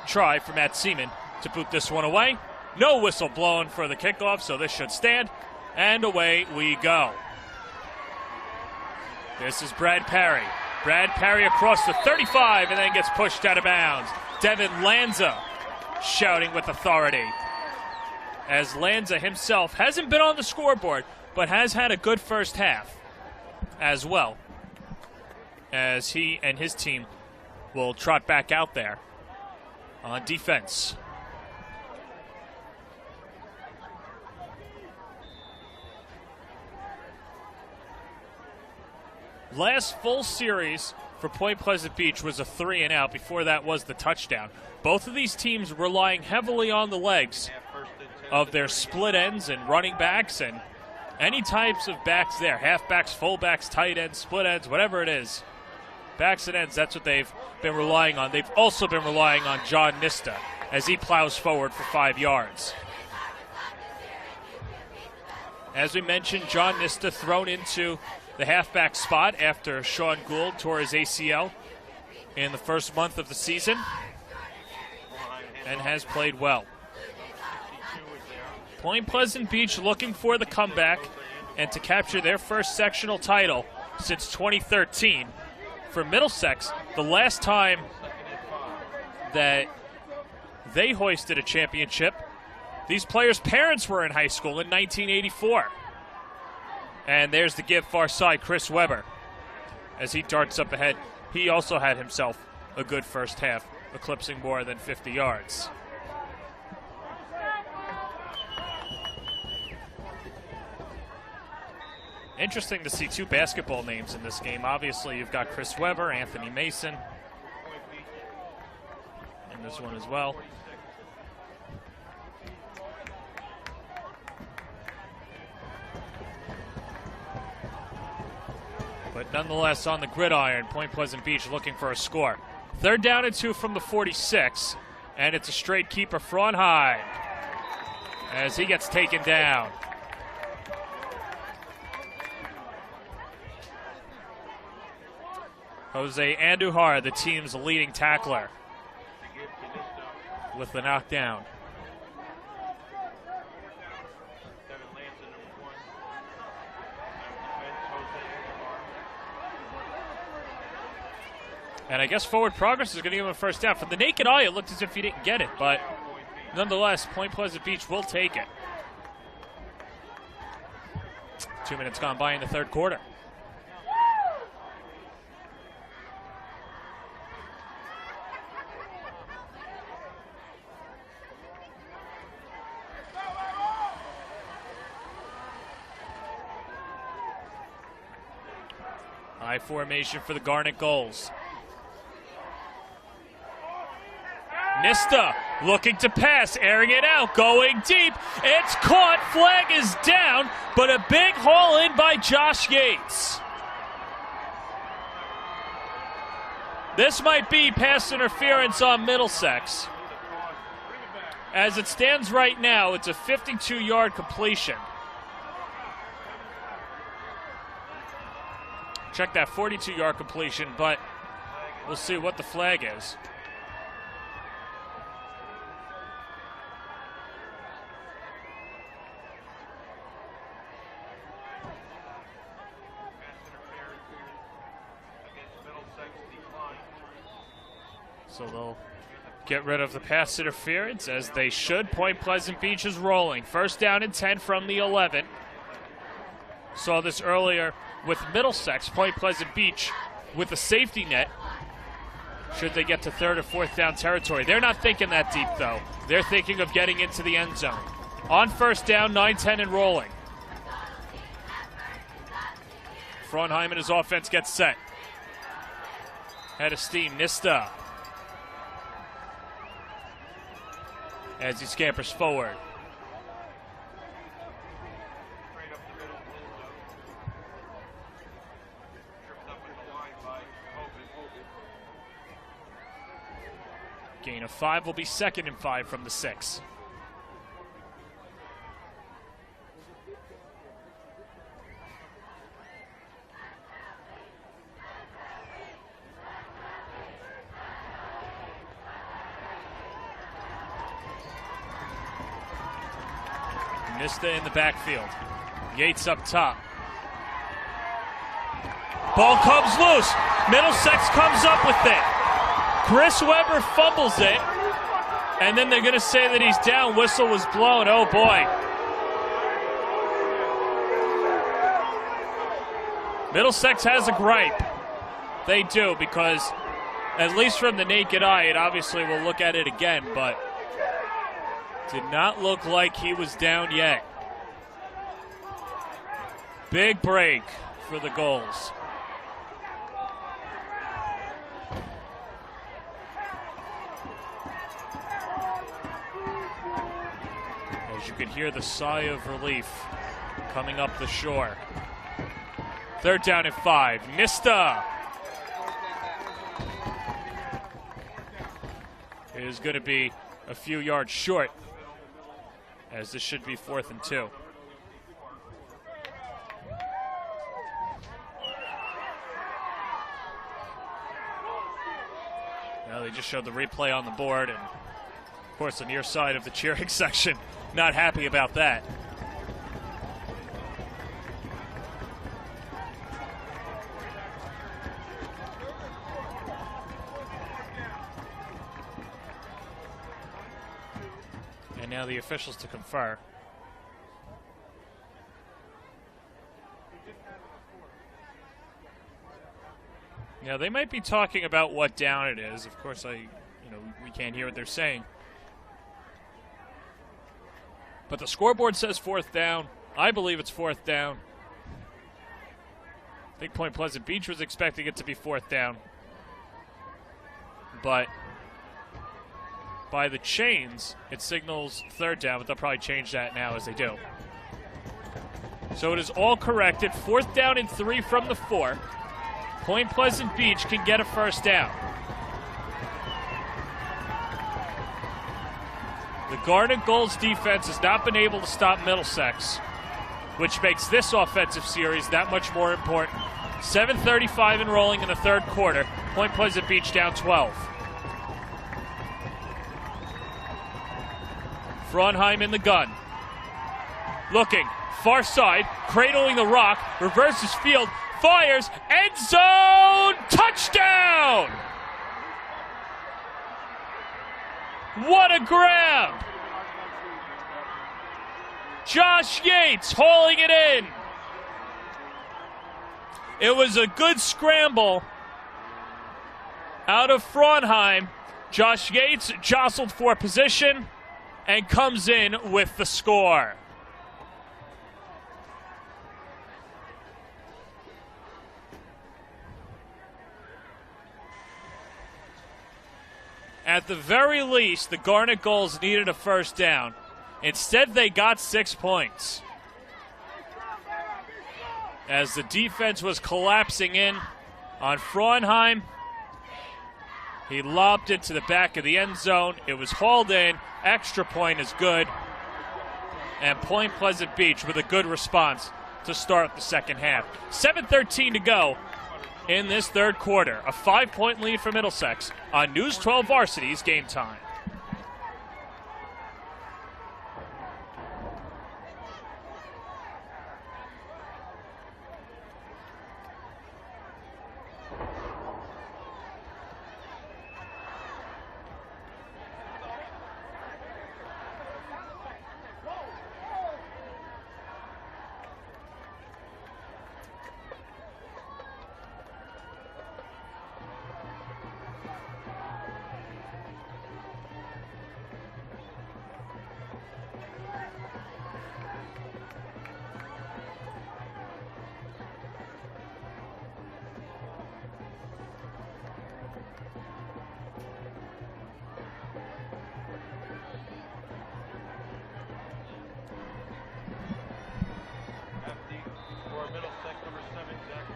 try for Matt Seaman to boot this one away. No whistle blown for the kickoff, so this should stand. And away we go. This is Brad Parry. Brad Parry across the 35 and then gets pushed out of bounds. Devin Lanza shouting with authority, as Lanza himself hasn't been on the scoreboard, but has had a good first half as well, as he and his team will trot back out there on defense. Last full series for Point Pleasant Beach was a 3-and-out. Before that was the touchdown. Both of these teams relying heavily on the legs of their split ends and running backs and any types of backs there. Halfbacks, fullbacks, tight ends, split ends, whatever it is. Backs and ends, that's what they've been relying on. They've also been relying on John Nista as he plows forward for 5 yards. As we mentioned, John Nista thrown into the halfback spot after Sean Gould tore his ACL in the first month of the season and has played well. Point Pleasant Beach looking for the comeback and to capture their first sectional title since 2013. For Middlesex, the last time that they hoisted a championship, these players' parents were in high school in 1984. And there's the give far side, Chris Weber, as he darts up ahead. He also had himself a good first half, eclipsing more than 50 yards. Interesting to see two basketball names in this game. Obviously, you've got Chris Weber, Anthony Mason in this one as well. But nonetheless, on the gridiron, Point Pleasant Beach looking for a score. 3rd down and 2 from the 46, and it's a straight keeper, Fraunheim, as he gets taken down. Jose Andujar, the team's leading tackler, with the knockdown. And I guess forward progress is going to give him a first down. From the naked eye, it looked as if he didn't get it, but nonetheless, Point Pleasant Beach will take it. 2 minutes gone by in the third quarter. High formation for the Garnet Gulls. Nista looking to pass, airing it out, going deep. It's caught, flag is down, but a big haul in by Josh Yates. This might be pass interference on Middlesex. As it stands right now, it's a 52-yard completion. Check that 42-yard completion, but we'll see what the flag is. So they'll get rid of the pass interference, as they should. Point Pleasant Beach is rolling. 1st down and 10 from the 11. Saw this earlier with Middlesex. Point Pleasant Beach with a safety net should they get to 3rd or 4th down territory. They're not thinking that deep, though. They're thinking of getting into the end zone. On 1st down, 9-10 and rolling. Fraunheim and his offense gets set. Head of steam, Nista. As he scampers forward. Straight up the middle of the end zone. Tripped up at the line by Hogan. Gain of 5 will be 2nd and 5 from the 6. Nista in the backfield. Yates up top. Ball comes loose. Middlesex comes up with it. Chris Webber fumbles it. And then they're going to say that he's down. Whistle was blown. Oh, boy. Middlesex has a gripe. They do, because at least from the naked eye, it obviously will look at it again, but did not look like he was down yet. Big break for the goals. As you can hear the sigh of relief coming up the shore. 3rd down and 5. Nista is going to be a few yards short, as this should be 4th and 2. Now they just showed the replay on the board, and of course the near side of the cheering section not happy about that. And now the officials to confer. Now they might be talking about what down it is. Of course, we can't hear what they're saying. But the scoreboard says 4th down. I believe it's 4th down. I think Point Pleasant Beach was expecting it to be 4th down. But by the chains, it signals 3rd down, but they'll probably change that now as they do. So it is all corrected. 4th down and 3 from the 4. Point Pleasant Beach can get a 1st down. The Garnet Gulls defense has not been able to stop Middlesex, which makes this offensive series that much more important. 7:35 and rolling in the 3rd quarter. Point Pleasant Beach down 12. Frauenheim in the gun. Looking, far side, cradling the rock, reverses field, fires, end zone, touchdown! What a grab! Josh Yates hauling it in. It was a good scramble out of Frauenheim. Josh Yates jostled for position and comes in with the score. At the very least, the Garnet Gulls needed a 1st down. Instead, they got 6 points. As the defense was collapsing in on Frauenheim, he lobbed it to the back of the end zone. It was hauled in. Extra point is good. And Point Pleasant Beach with a good response to start the 2nd half. 7:13 to go in this 3rd quarter. A 5-point lead for Middlesex on News 12 Varsity's Game Time.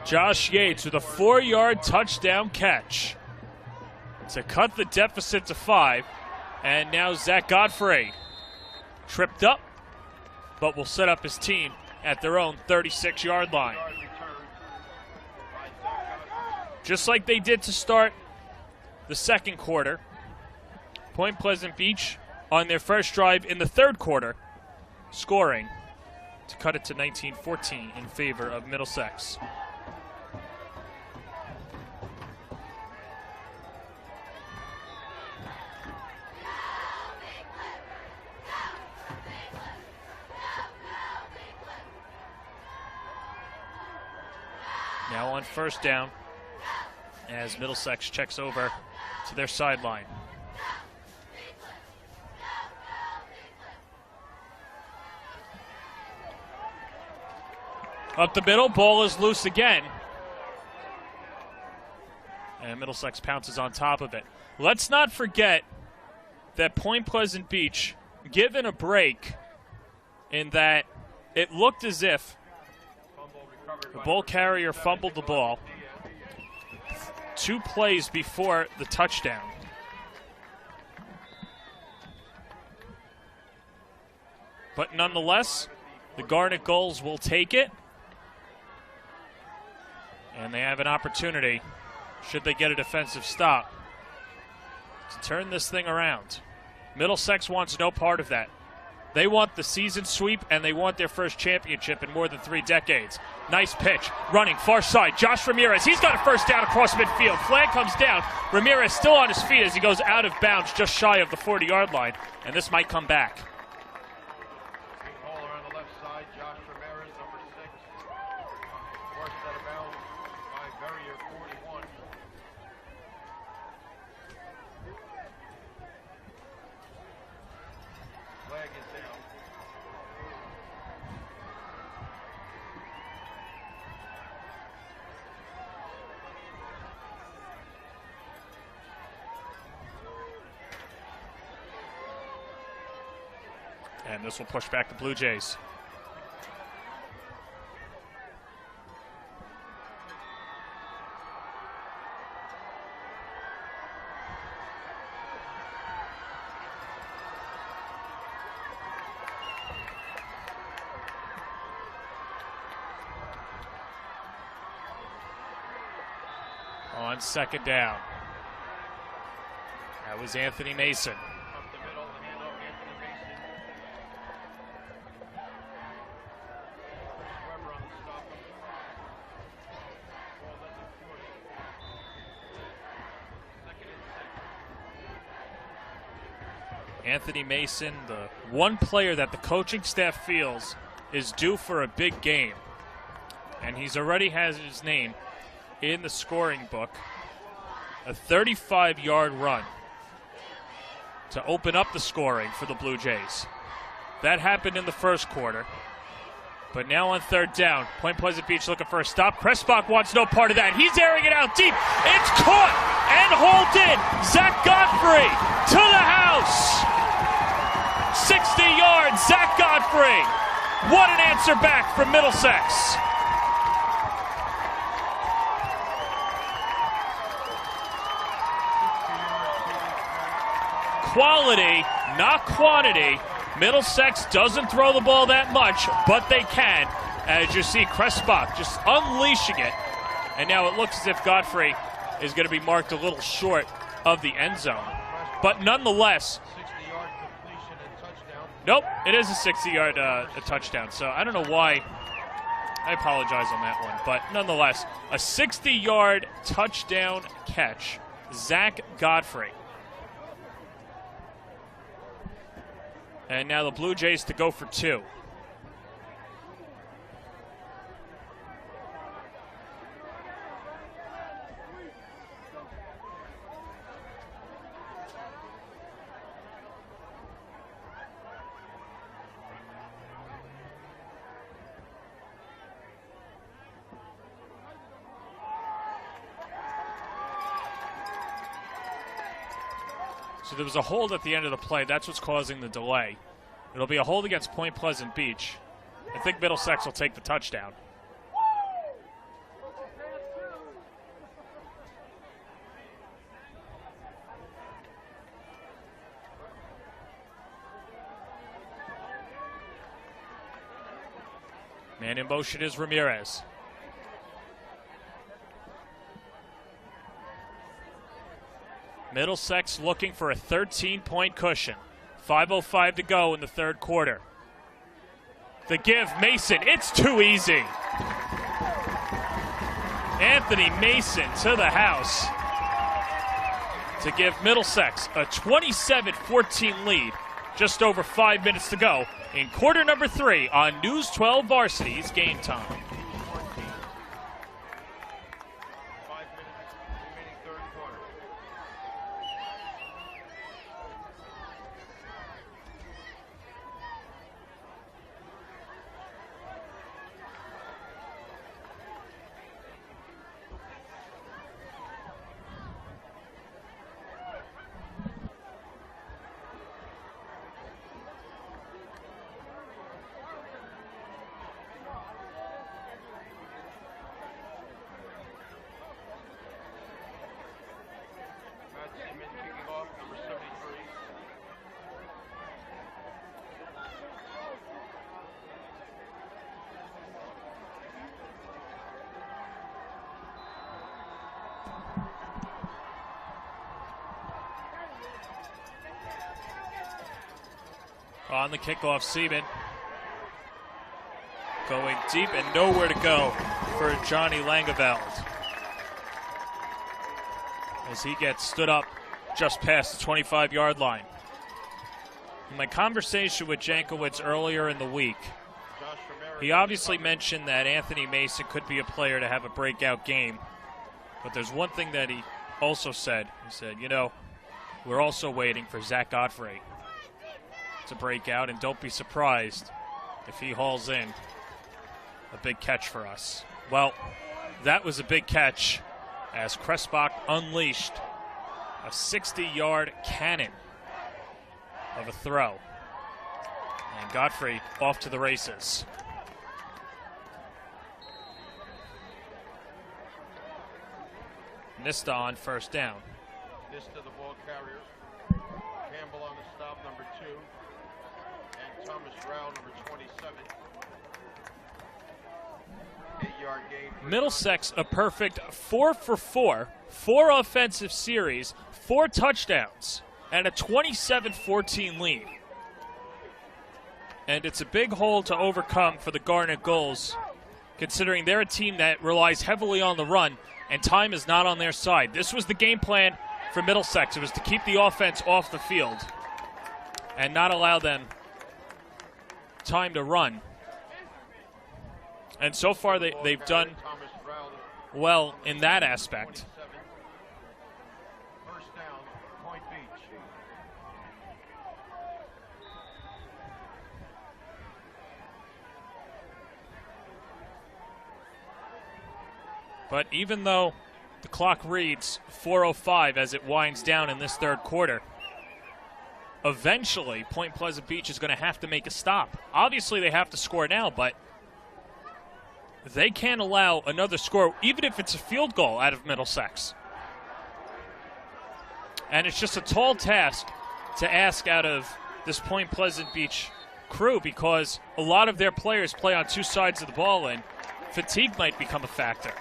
Josh Yates with a 4-yard touchdown catch to cut the deficit to 5. And now Zach Godfrey tripped up, but will set up his team at their own 36-yard line. Just like they did to start the second quarter, Point Pleasant Beach on their first drive in the third quarter, scoring to cut it to 19-14 in favor of Middlesex. Now on first down, as Middlesex checks over to their sideline. Up the middle, ball is loose again. And Middlesex pounces on top of it. Let's not forget that Point Pleasant Beach, given a break in that it looked as if the ball carrier fumbled the ball 2 plays before the touchdown. But nonetheless, the Garnet Gulls will take it. And they have an opportunity, should they get a defensive stop, to turn this thing around. Middlesex wants no part of that. They want the season sweep, and they want their first championship in more than 3 decades. Nice pitch, running far side. Josh Ramirez, he's got a first down across midfield. Flag comes down. Ramirez still on his feet as he goes out of bounds just shy of the 40-yard line, and this might come back. Caller on the left side, Josh Ramirez, number 6. Forced out of bounds by Verrier, 41. Flag is down. And this will push back the Blue Jays. On second down, that was Anthony Mason. Up the middle, the handoff, Anthony Mason. Weber on the stop. Ball at the 40. Second and 6. Anthony Mason, the one player that the coaching staff feels is due for a big game. And he's already has his name in the scoring book. A 35-yard run to open up the scoring for the Blue Jays. That happened in the first quarter. But now on third down, Point Pleasant Beach looking for a stop. Crespach wants no part of that. He's airing it out deep. It's caught and hauled in. Zach Godfrey to the house. 60 yards, Zach Godfrey. What an answer back from Middlesex. Quality, not quantity. Middlesex doesn't throw the ball that much, but they can. As you see, Crespach just unleashing it. And now it looks as if Godfrey is going to be marked a little short of the end zone. But nonetheless, 60-yard completion and touchdown. nope, it is a 60-yard touchdown. So I don't know why. I apologize on that one. But nonetheless, a 60-yard touchdown catch. Zach Godfrey. And now the Blue Jays to go for 2. So there was a hold at the end of the play. That's what's causing the delay. It'll be a hold against Point Pleasant Beach. I think Middlesex will take the touchdown. And in motion is Ramirez. Middlesex looking for a 13-point cushion. 5:05 to go in the third quarter. The give, Mason, it's too easy. Anthony Mason to the house to give Middlesex a 27-14 lead. Just over 5 minutes to go in quarter number 3 on News 12 Varsity's Game Time. 5 minutes remaining third quarter. Kicking off, number 73. On the kickoff, Seaman going deep and nowhere to go for Johnny Langeveld as he gets stood up just past the 25-yard line. In my conversation with Jankowitz earlier in the week, he obviously mentioned that Anthony Mason could be a player to have a breakout game. But there's one thing that he also said. He said, you know, we're also waiting for Zach Godfrey to break out, and don't be surprised if he hauls in a big catch for us. Well, that was a big catch as Crespach unleashed a 60-yard cannon of a throw. And Godfrey off to the races. Nista on first down. Nista the ball carrier. Campbell on the stop, number 2. And Thomas Rowell, number 27. 8-yard gain. Middlesex a perfect 4 for 4. 4 offensive series, 4 touchdowns, and a 27-14 lead. And it's a big hole to overcome for the Garnet Gulls, considering they're a team that relies heavily on the run, and time is not on their side. This was the game plan for Middlesex. It was to keep the offense off the field and not allow them time to run. And so far they've done well in that aspect. First down, Point Beach. But even though the clock reads 4:05 as it winds down in this third quarter, eventually Point Pleasant Beach is going to have to make a stop. Obviously they have to score now, but they can't allow another score, even if it's a field goal, out of Middlesex. And it's just a tall task to ask out of this Point Pleasant Beach crew, because a lot of their players play on 2 sides of the ball, and fatigue might become a factor.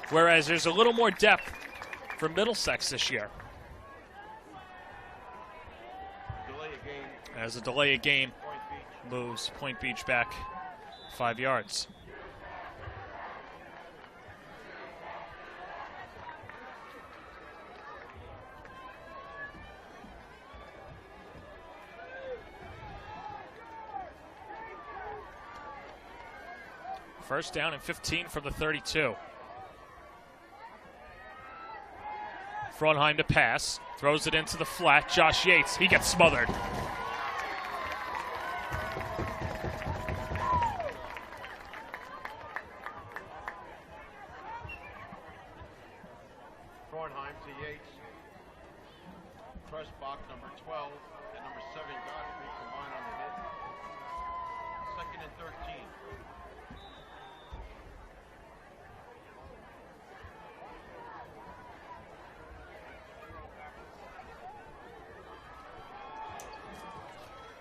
Whereas there's a little more depth for Middlesex this year. Delay a game. As a delay a game Point Beach. moves Point Beach back 5 yards. First down and 15 from the 32. Fronheim to pass. Throws it into the flat. Josh Yates, he gets smothered. Fronheim to Yates. Crespach, number 12, and number 7, Godfrey, combined on the hit. Second and 13.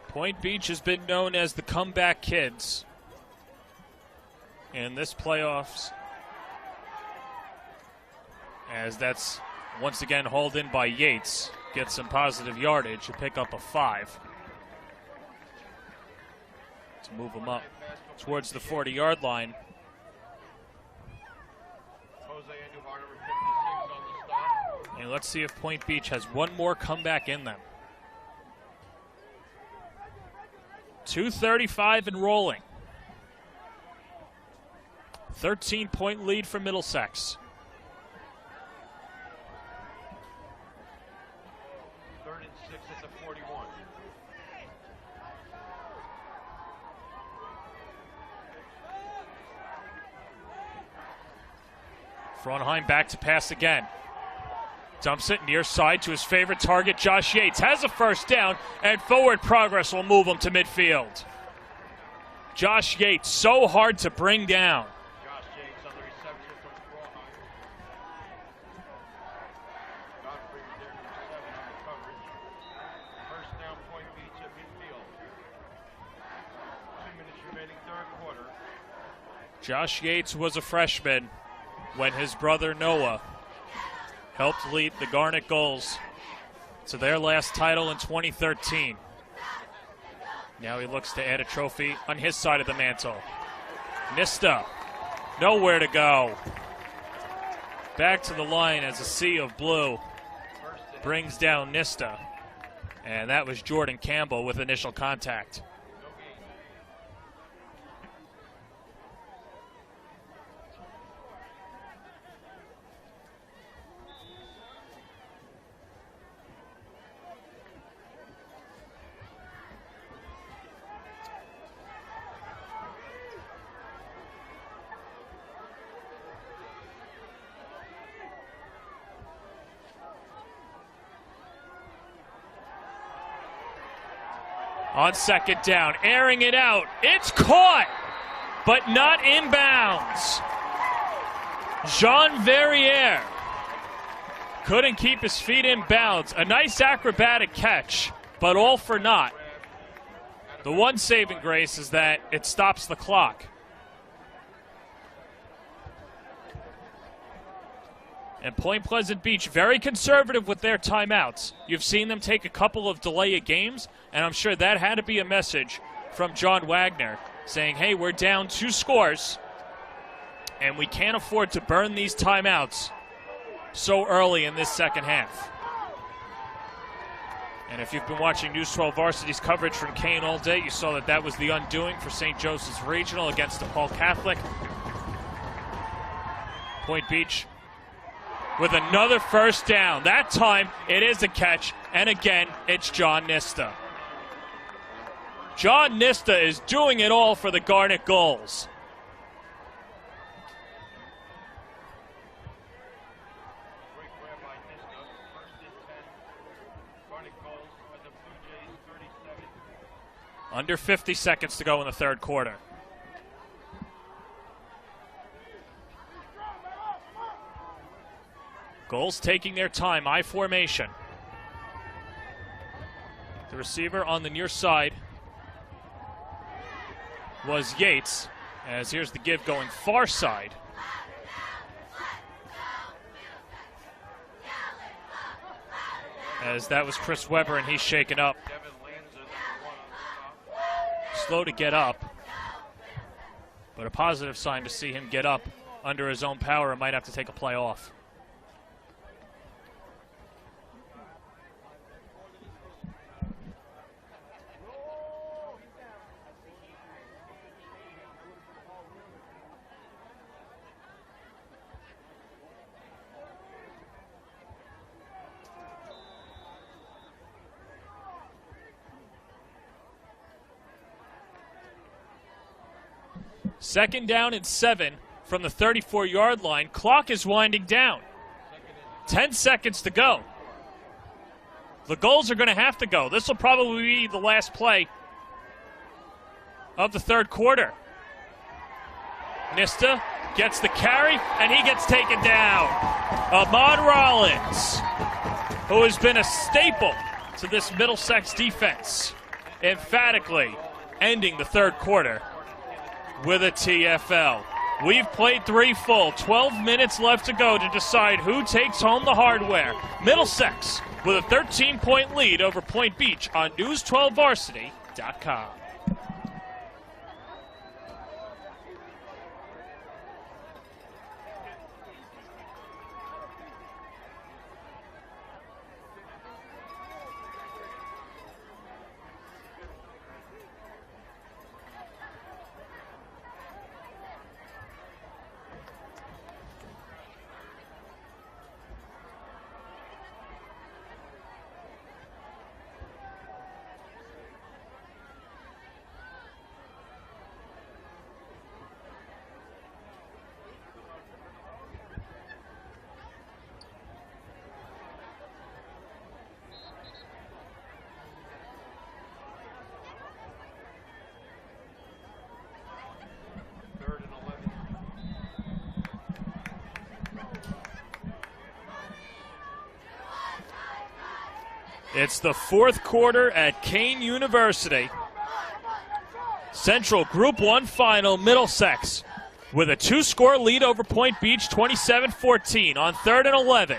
Point Beach has been known as the comeback kids. in this playoffs, as that's once again hauled in by Yates. Gets some positive yardage to pick up a 5. To move him up towards the 40-yard line. And let's see if Point Beach has one more comeback in them. 2:35 and rolling. 13-point lead for Middlesex. 3rd and 6 at the 41. Fronheim back to pass again. Dumps it near side to his favorite target, Josh Yates. Has a first down, and forward progress will move him to midfield. Josh Yates, so hard to bring down. Josh Yates on the reception from Fronheim. Godfrey was there from 7 on the coverage. First down, Point Beach at midfield. 2 minutes remaining, third quarter. Josh Yates was a freshman when his brother Noah helped lead the Garnet Gulls to their last title in 2013. Now he looks to add a trophy on his side of the mantle. Nista, nowhere to go. Back to the line as a sea of blue brings down Nista. And that was Jordan Campbell with initial contact. On second down, airing it out. It's caught, but not inbounds. Jean Verrier couldn't keep his feet in bounds. A nice acrobatic catch, but all for naught. The one saving grace is that it stops the clock. And Point Pleasant Beach, very conservative with their timeouts. You've seen them take a couple of delay of games, and I'm sure that had to be a message from John Wagner saying, hey, we're down 2 scores, and we can't afford to burn these timeouts so early in this second half. And if you've been watching News 12 Varsity's coverage from Kane all day, you saw that that was the undoing for St. Joseph's Regional against DePaul Catholic. Point Beach with another first down. That time, it is a catch, and again, it's John Nista. John Nista is doing it all for the Garnet Gulls. Great grab by Nista. 1st and 10. Garnet Gulls at the Blue Jays 37. Under 50 seconds to go in the third quarter. Gulls taking their time, I formation. The receiver on the near side was Yates, as here's the give going far side. As that was Chris Weber, and he's shaken up. Slow to get up, but a positive sign to see him get up under his own power and might have to take a play off. Second down and 7 from the 34-yard line. Clock is winding down. 10 seconds to go. The Gulls are going to have to go. This will probably be the last play of the third quarter. Nista gets the carry, and he gets taken down. Ahmad Rollins, who has been a staple to this Middlesex defense, emphatically ending the third quarter with a TFL. We've played 3 full. 12 minutes left to go to decide who takes home the hardware. Middlesex with a 13-point lead over Point Beach on News12Varsity.com. It's the 4th quarter at Kane University. Central Group 1 final, Middlesex with a 2-score lead over Point Beach, 27-14 on 3rd and 11.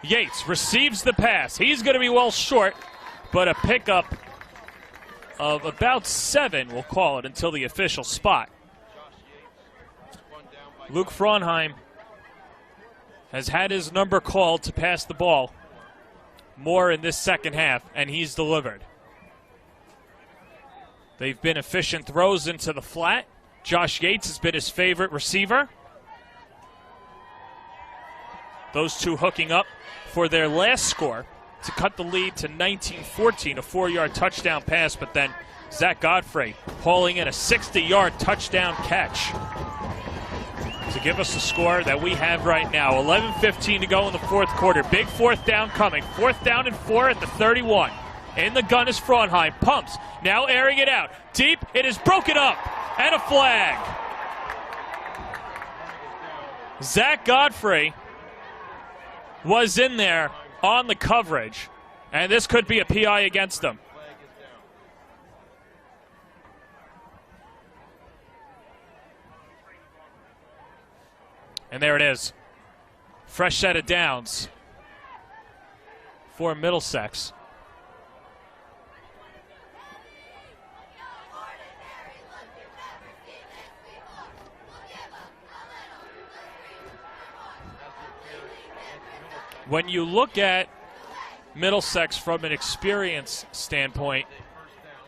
Yates receives the pass. He's going to be well short, but a pickup of about 7, we'll call it, until the official spot. Luke Fraunheim has had his number called to pass the ball more in this second half, and he's delivered. They've been efficient throws into the flat. Josh Yates has been his favorite receiver. Those two hooking up for their last score to cut the lead to 19-14, a 4-yard touchdown pass, but then Zach Godfrey hauling in a 60-yard touchdown catch to give us the score that we have right now. 11:15 to go in the 4th quarter. Big 4th down coming. 4th down and 4 at the 31. In the gun is Fraunheim. Pumps. Now airing it out. Deep. It is broken up. And a flag. Zach Godfrey was in there on the coverage. And this could be a PI against him. And there it is. Fresh set of downs for Middlesex. When you look at Middlesex from an experience standpoint,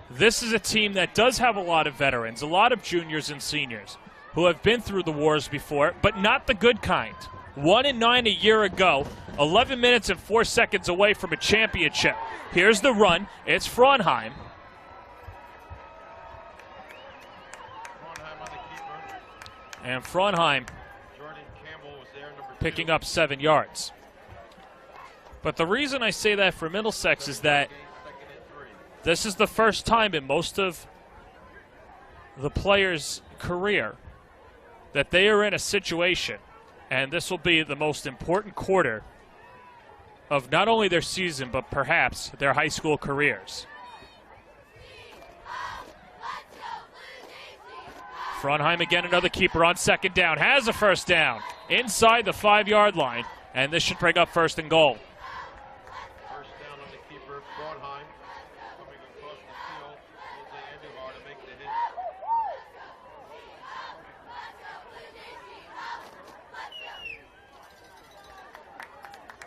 this is a team that does have a lot of veterans, a lot of juniors and seniors who have been through the wars before, but not the good kind. 1-9 a year ago, 11 minutes and 4 seconds away from a championship. Here's the run. It's Fraunheim. And Fraunheim picking up 7 yards. But the reason I say that for Middlesex is that this is the first time in most of the players' career that they are in a situation, and this will be the most important quarter of not only their season, but perhaps their high school careers. Fraunheim again, another keeper on 2nd down, has a 1st down inside the 5-yard line, and this should bring up 1st and goal. First down on the keeper, Fraunheim, coming across the field, Jose Andujar to make the hit.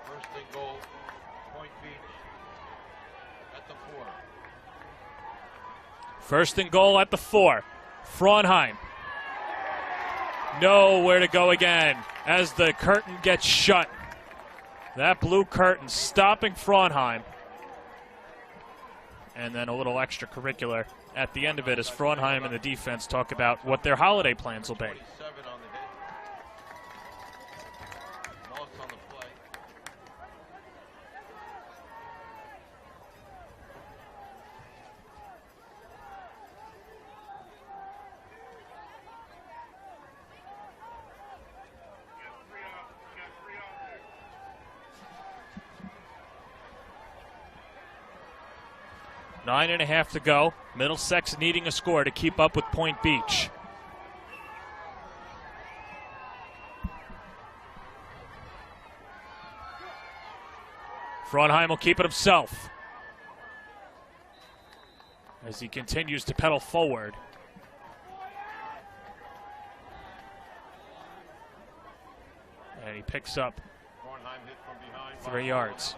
First and goal, Point Beach at the 4. 1st and goal at the 4. Fraunheim. Nowhere to go again as the curtain gets shut. That blue curtain stopping Fraunheim. And then a little extracurricular at the end of it as Fraunheim and the defense talk about what their holiday plans will be. 27 on the hit. Loss on the play. Nine and a half to go. Middlesex needing a score to keep up with Point Beach. Frauenheim will keep it himself as he continues to pedal forward. And he picks up 3 yards.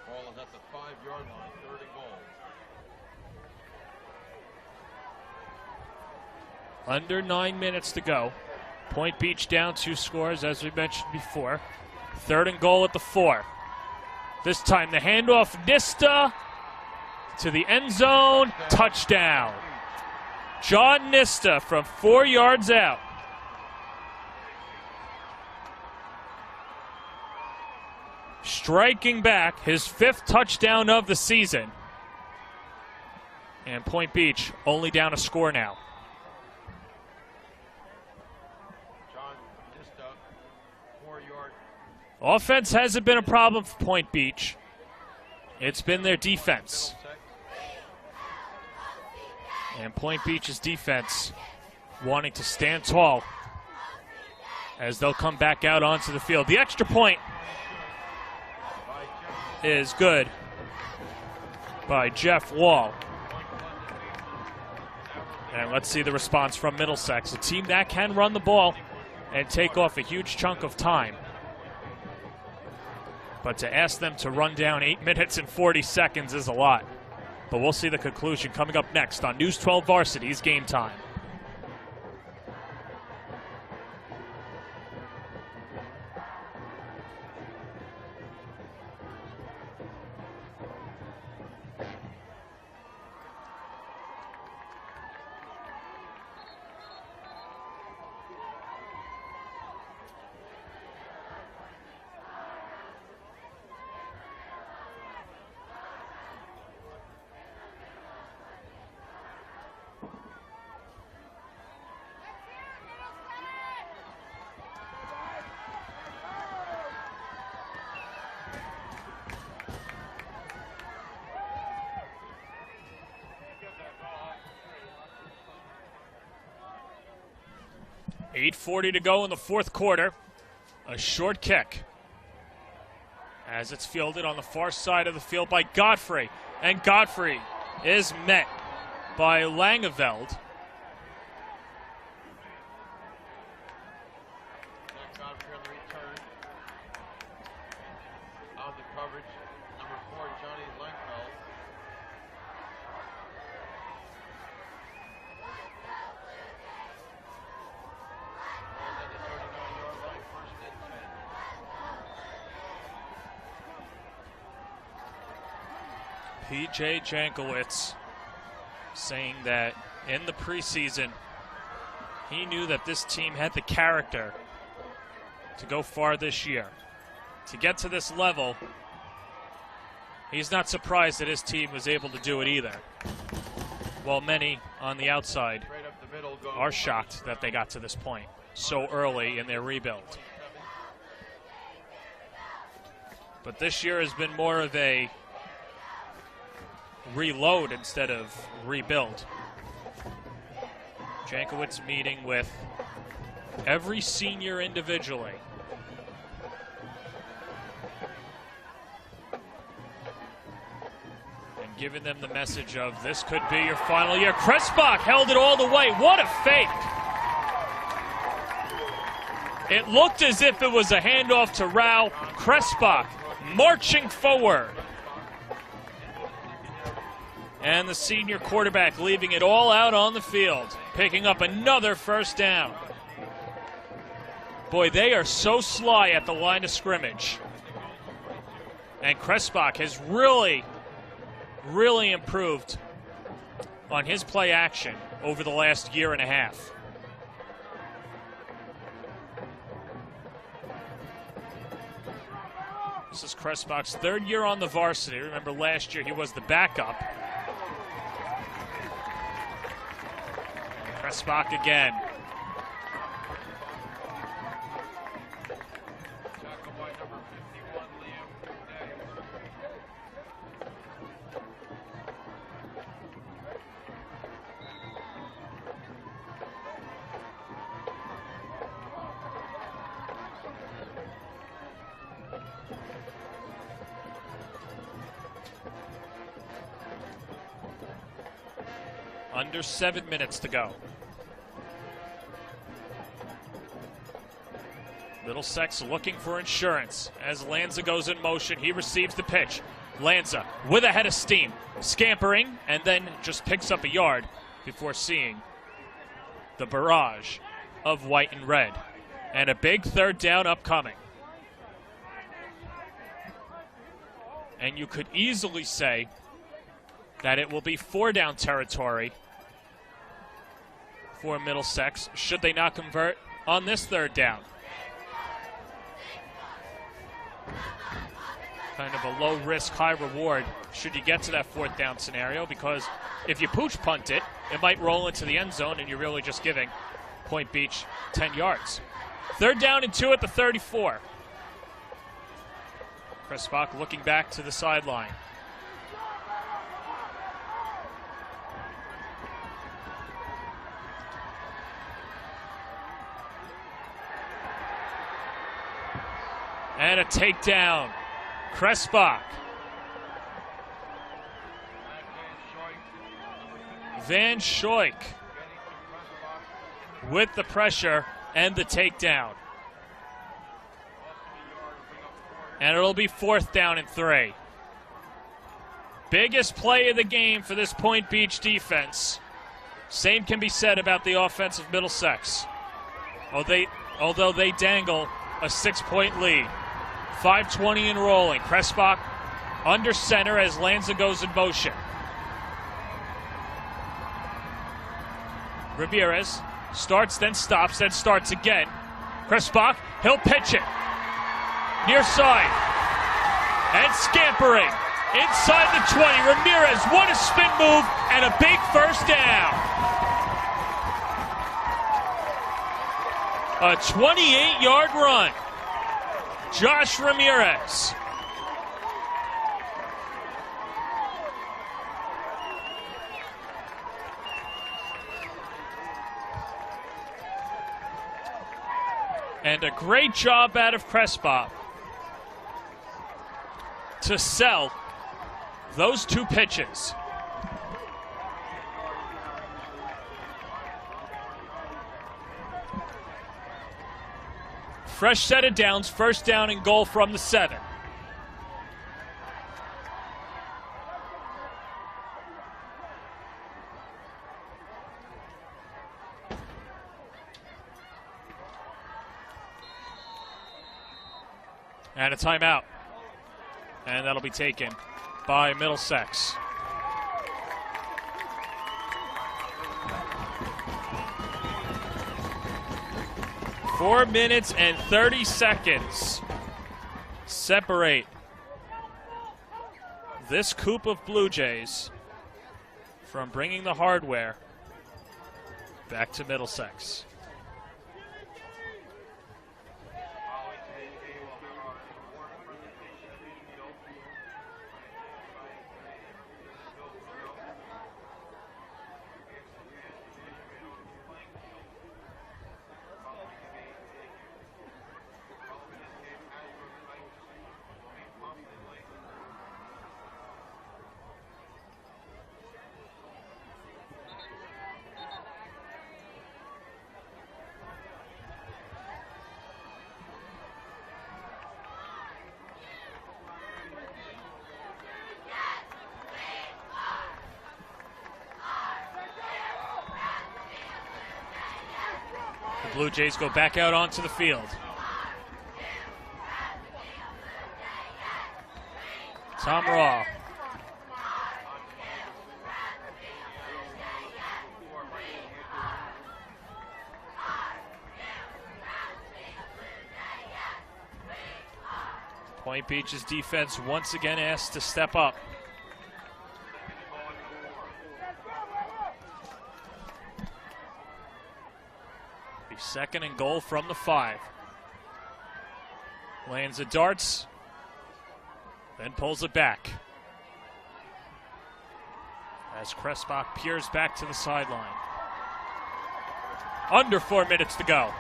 Ball is at the 5-yard line, 3rd and goal. Under 9 minutes to go. Point Beach down 2 scores, as we mentioned before. 3rd and goal at the 4. This time the handoff, Nista to the end zone, touchdown. John Nista from 4 yards out. Striking back his 5th touchdown of the season. And Point Beach only down a score now. John Nista, 4-yard. Offense hasn't been a problem for Point Beach. It's been their defense. And Point Beach's defense wanting to stand tall as they'll come back out onto the field. The extra point is good by Jeff Wall. And let's see the response from Middlesex, a team that can run the ball and take off a huge chunk of time. But to ask them to run down 8 minutes and 40 seconds is a lot. But we'll see the conclusion coming up next on News 12 Varsity's Game Time. .8:40 to go in the 4th quarter. A short kick as it's fielded on the far side of the field by Godfrey. And Godfrey is met by Langeveld. Jack Godfrey on the return. On the coverage, number 4, Johnny Langfeld. Ball at the 39-yard line, 1st and 10. P.J. Jankowitz saying that in the preseason, he knew that this team had the character to go far this year. To get to this level, he's not surprised that his team was able to do it either. While many on the outside Straight up the middle goes. are shocked that they got to this point so early in their rebuild. But this year has been more of a reload instead of rebuild. Jankowitz meeting with every senior individually. And giving them the message of this could be your final year. Kressbach held it all the way. What a fake. It looked as if it was a handoff to Rao. Kressbach marching forward. And the senior quarterback leaving it all out on the field, picking up another 1st down. Boy, they are so sly at the line of scrimmage. And Kressbach has really improved on his play action over the last year and a half. This is Kressbach's 3rd year on the varsity. Remember last year he was the backup. Kressbach again. Tackled by number 51, Liam Daniels. Under 7 minutes to go. Middlesex looking for insurance as Lanza goes in motion. He receives the pitch. Lanza with a head of steam, scampering, and then just picks up a yard before seeing the barrage of white and red. And a big third down upcoming. And you could easily say that it will be 4-down territory for Middlesex should they not convert on this third down. Kind of a low-risk, high-reward should you get to that 4th down scenario, because if you pooch punt it, it might roll into the end zone and you're really just giving Point Beach 10 yards. 3rd down and 2 at the 34. Chris Bach looking back to the sideline. And a takedown. Crespach. Van Schoik with the pressure and the takedown. And it'll be 4th down and 3. Biggest play of the game for this Point Beach defense. Same can be said about the offense of Middlesex. Although they dangle a 6-point lead. 5:20 and rolling. Crespach under center as Lanza goes in motion. Ramirez starts, then stops, then starts again. Crespach, he'll pitch it. Near side. And scampering. Inside the 20. Ramirez, what a spin move and a big first down. A 28-yard run. Josh Ramirez. And a great job out of Crespach to sell those 2 pitches. Fresh set of downs, 1st down and goal from the 7. And a timeout. And that'll be taken by Middlesex. Four minutes and 30 seconds separate this coop of Blue Jays from bringing the hardware back to Middlesex. The Blue Jays go back out onto the field. Tom Raw. Point Beach's defense once again asked to step up. Second and goal from the 5. Lanza darts, then pulls it back. As Crespach peers back to the sideline. Under 4 minutes to go.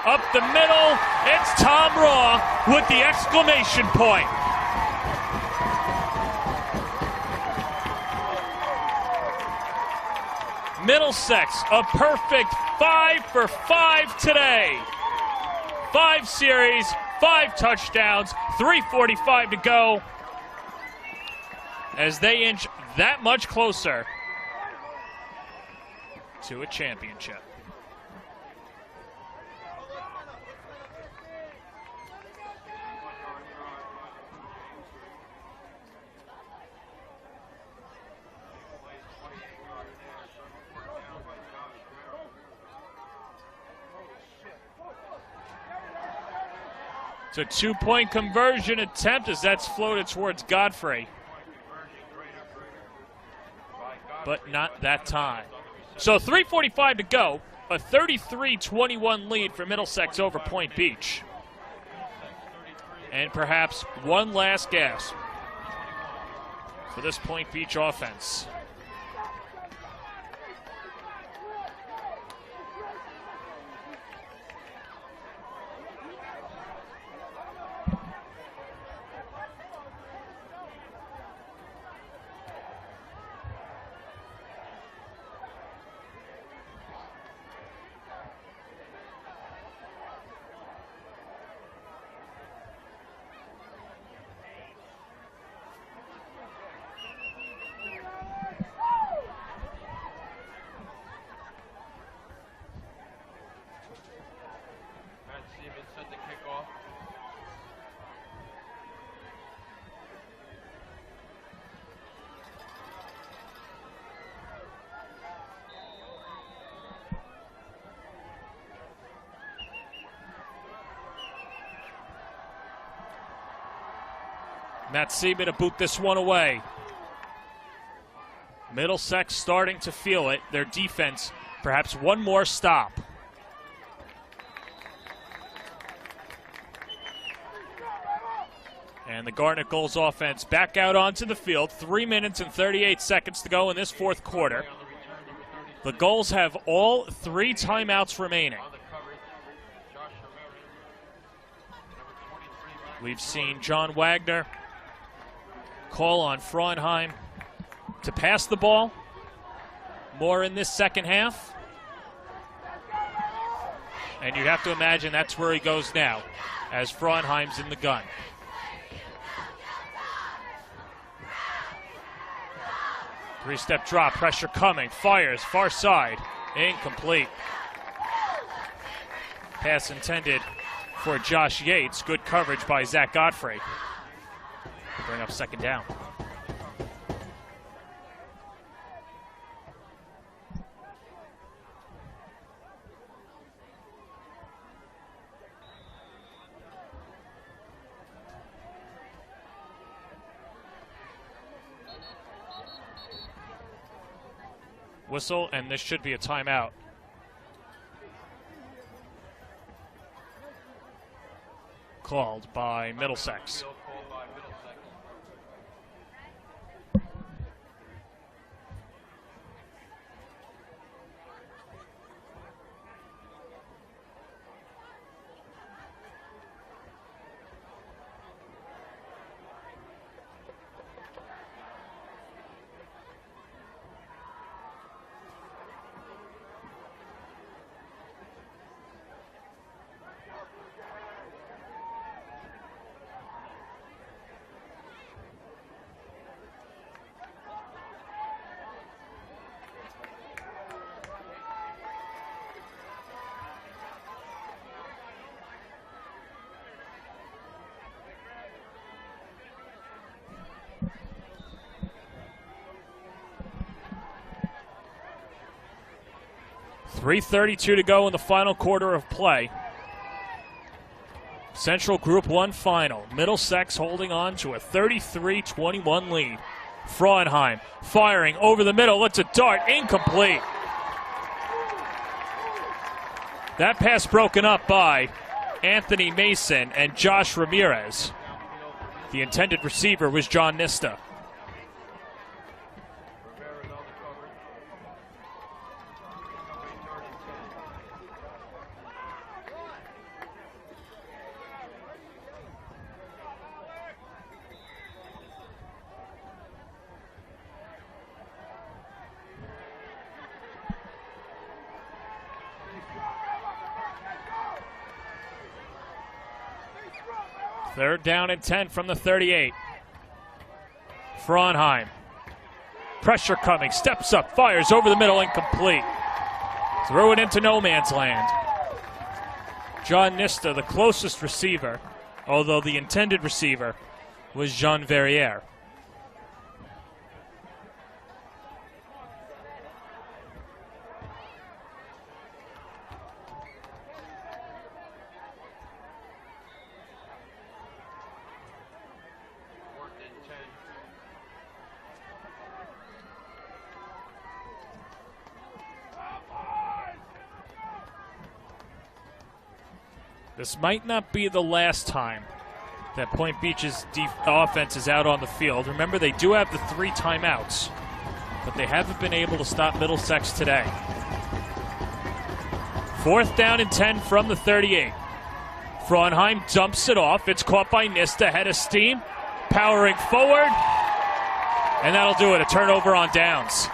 Up the middle, it's Tom Raw with the exclamation point. Middlesex, a perfect 5 for 5 today. 5 series, 5 touchdowns, 3:45 to go as they inch that much closer to a championship. It's a 2-point conversion attempt as that's floated towards Godfrey. But not that time. So 3:45 to go, a 33-21 lead for Middlesex over Point Beach. And perhaps one last gasp for this Point Beach offense. Set the kickoff. Matt Seaman to boot this one away. Middlesex starting to feel it. Their defense, perhaps one more stop. And the Garnet Gulls offense back out onto the field. 3 minutes and 38 seconds to go in this fourth quarter. The Gulls have all 3 timeouts remaining. We've seen John Wagner call on Frauenheim to pass the ball. More in this second half. And you have to imagine that's where he goes now, as Frauenheim's in the gun. Three-step drop, pressure coming, fires, far side, incomplete. Pass intended for Josh Yates. Good coverage by Zach Godfrey. Bring up second down. Whistle, and this should be a timeout. Called by Middlesex. .332 to go in the final quarter of play. Central Group 1 final. Middlesex holding on to a 33-21 lead. Frauenheim firing over the middle. It's a dart. Incomplete. That pass broken up by Anthony Mason and Josh Ramirez. The intended receiver was John Nista. Third down and 10 from the 38. Frauenheim. Pressure coming, steps up, fires over the middle, incomplete. Throw it into no man's land. John Nista, the closest receiver, although the intended receiver was Jean Verrier. This might not be the last time that Point Beach's offense is out on the field. Remember, they do have the 3 timeouts, but they haven't been able to stop Middlesex today. 4th down and 10 from the 38. Frauenheim dumps it off. It's caught by Nista, head of steam, powering forward, and that'll do it. A turnover on downs.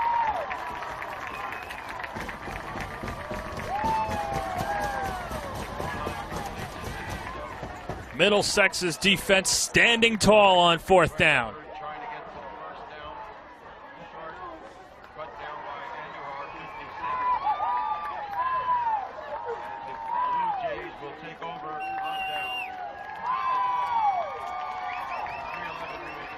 Middlesex's defense standing tall on 4th down. Trying to get to the first down. Short, cut down by Andujar, 56. And the Blue Jays will take over on down. 3:11 remaining.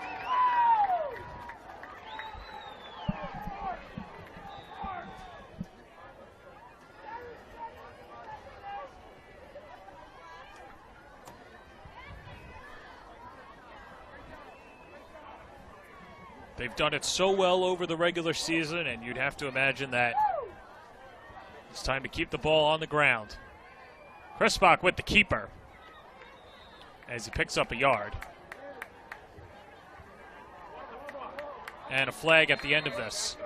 They've done it so well over the regular season, and you'd have to imagine that it's time to keep the ball on the ground. Krespach with the keeper as he picks up a yard. And a flag at the end of this.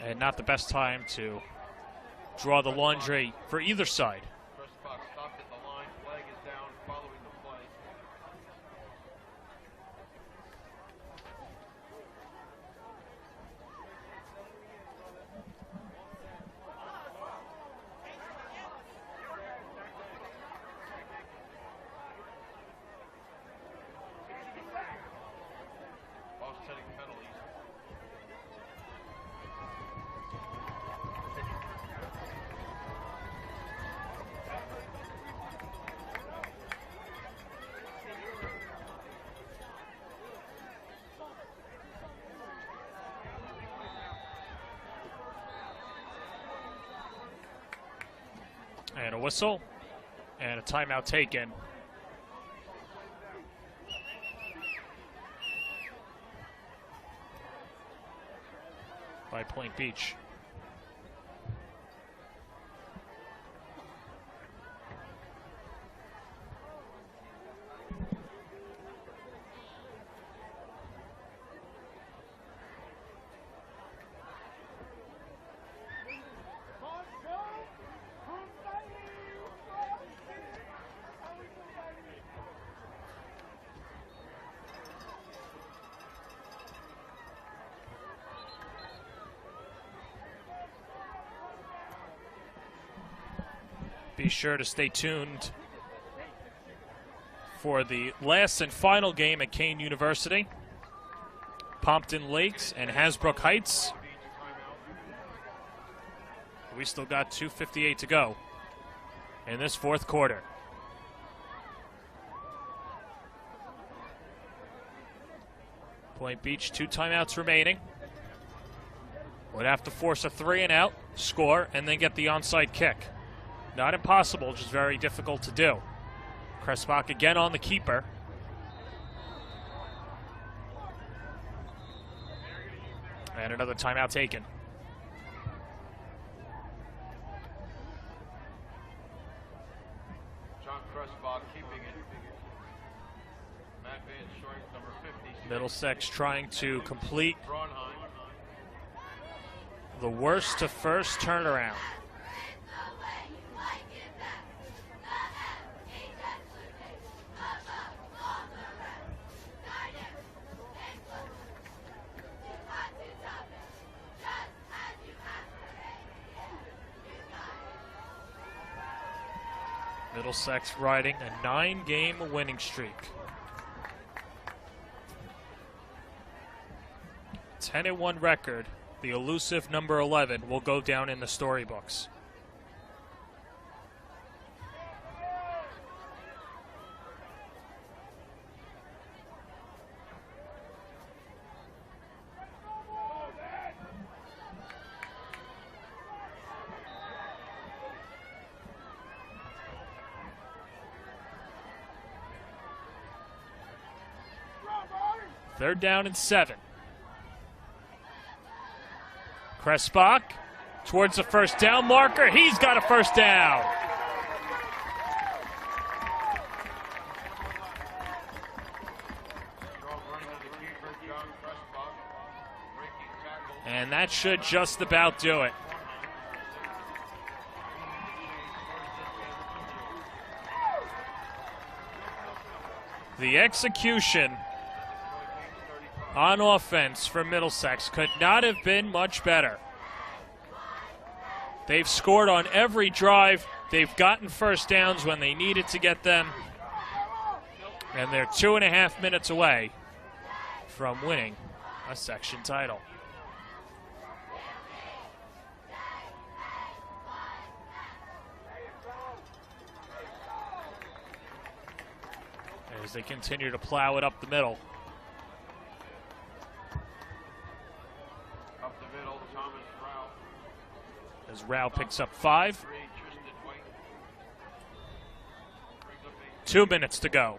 And not the best time to draw the laundry for either side. Krespach stopped at the line. Flag is down following the play. Offsetting penalties. And a whistle, and a timeout taken. By Point Beach. Be sure to stay tuned for the last and final game at Kane University. Pompton Lakes and Hasbrook Heights. We still got 2:58 to go in this 4th quarter. Point Beach, 2 timeouts remaining. Would have to force a 3 and out, score, and then get the onside kick. Not impossible, just very difficult to do. Krespach again on the keeper. And another timeout taken. John Krespach keeping it. Matt Van Short, number 50. Middlesex trying to complete Frauenheim. the worst to first turnaround. Middlesex riding a 9-game winning streak. 10-1 record. The elusive number 11 will go down in the storybooks. Third down and 7. Crespach towards the first down marker. He's got a first down. And that should just about do it. The execution on offense for Middlesex could not have been much better. They've scored on every drive. They've gotten first downs when they needed to get them. And they're 2.5 minutes away from winning a section title. As they continue to plow it up the middle. As Rao picks up 5. 2 minutes to go.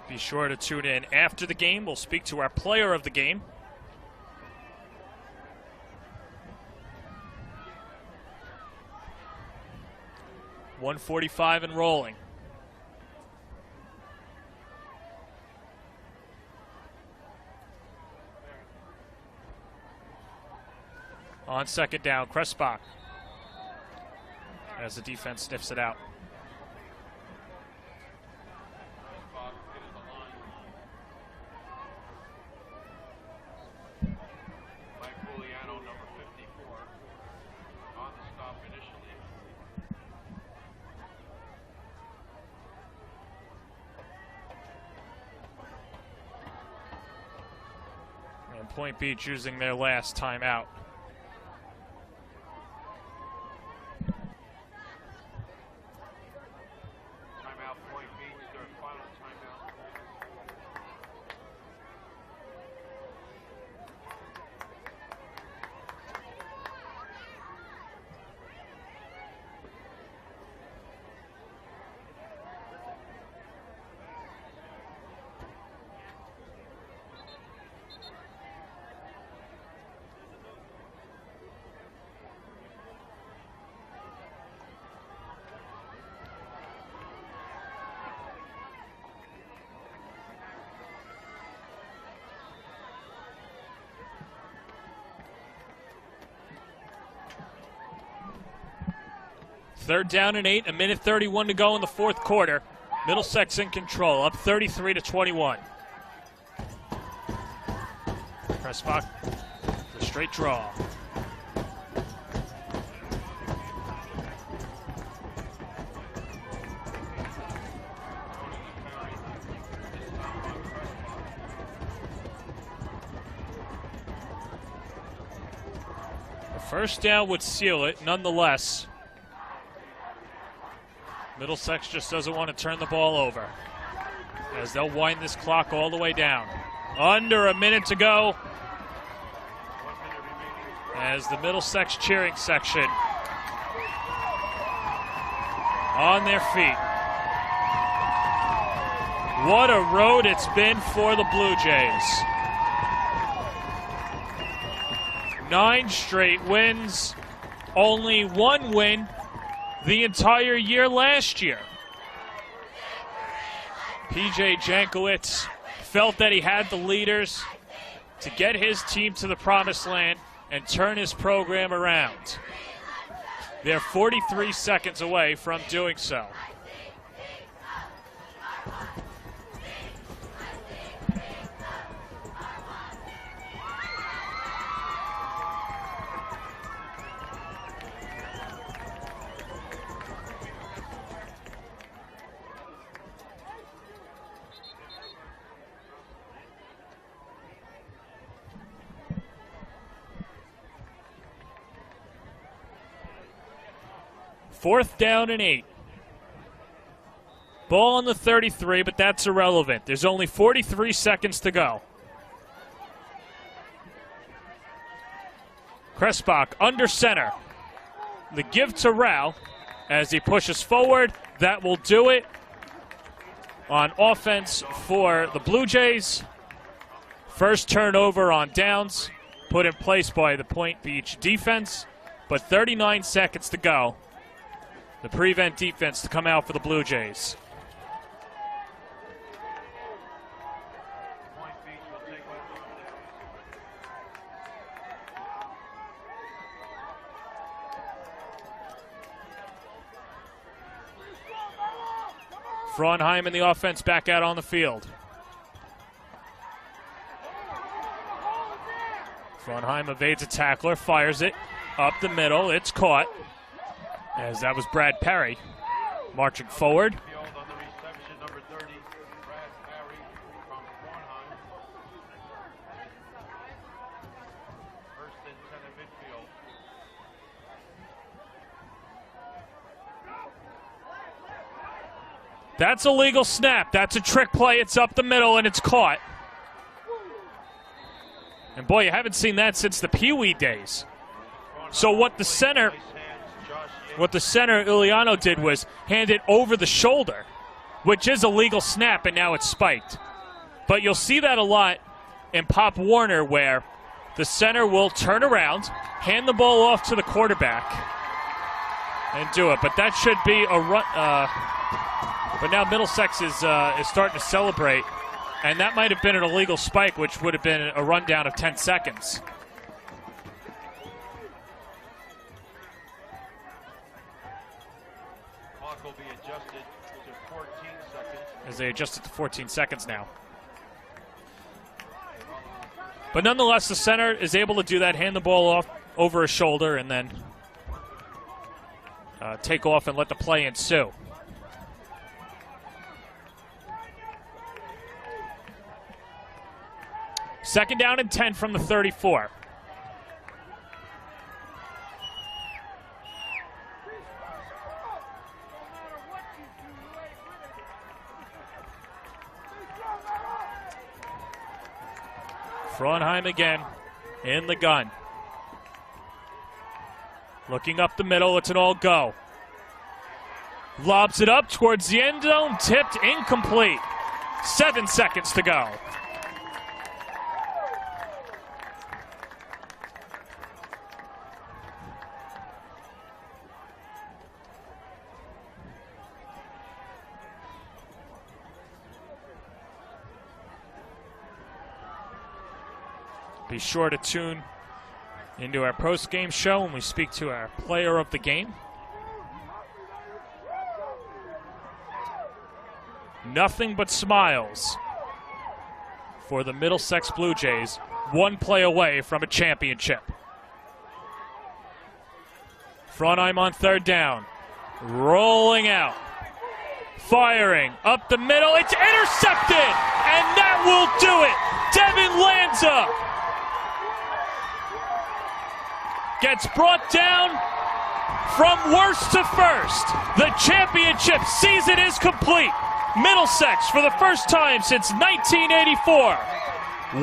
Be sure to tune in after the game. We'll speak to our player of the game. .145 and rolling. On second down, Crespach, as the defense sniffs it out. And Point Beach using their last timeout. Third down and 8, 1:31 to go in the fourth quarter. Middlesex in control, up 33-21. Crespach, the straight draw. The first down would seal it, nonetheless. Middlesex just doesn't want to turn the ball over, as they'll wind this clock all the way down. Under a minute to go, as the Middlesex cheering section on their feet. What a road it's been for the Blue Jays. 9 straight wins, only 1 win the entire year last year. PJ Jankowicz felt that he had the leaders to get his team to the promised land and turn his program around. They're 43 seconds away from doing so. 4th down and 8. Ball on the 33, but that's irrelevant. There's only 43 seconds to go. Krespach under center. The give to Rao as he pushes forward. That will do it on offense for the Blue Jays. First turnover on downs put in place by the Point Beach defense, but 39 seconds to go. The prevent defense to come out for the Blue Jays. Frauenheim and the offense back out on the field. Frauenheim evades a tackler, fires it up the middle. It's caught, as that was Brad Perry marching forward. On the reception, number 30, Brad Perry from Frauenheim. First and 10 in midfield. That's a legal snap. That's a trick play. It's up the middle, and it's caught. And boy, you haven't seen that since the Pee Wee days. So what the center Iliano did was hand it over the shoulder, which is a legal snap, and now it's spiked. But you'll see that a lot in Pop Warner, where the center will turn around, hand the ball off to the quarterback, and do it. But that should be a run. But now Middlesex is starting to celebrate, and that might have been an illegal spike, which would have been a rundown of 10 seconds. Clock will be adjusted to 14 seconds. As they adjust it to 14 seconds now. But nonetheless, the center is able to do that, hand the ball off over his shoulder, and then take off and let the play ensue. Second down and 10 from the 34. Frauenheim again in the gun. Looking up the middle, it's an all go. Lobs it up towards the end zone, tipped, incomplete. 7 seconds to go. Be sure to tune into our post-game show when we speak to our player of the game. Nothing but smiles for the Middlesex Blue Jays, one play away from a championship. Frauenheim on third down, rolling out, firing up the middle. It's intercepted, and that will do it. Devin Lanza gets brought down from worst to first. The championship season is complete. Middlesex, for the first time since 1984,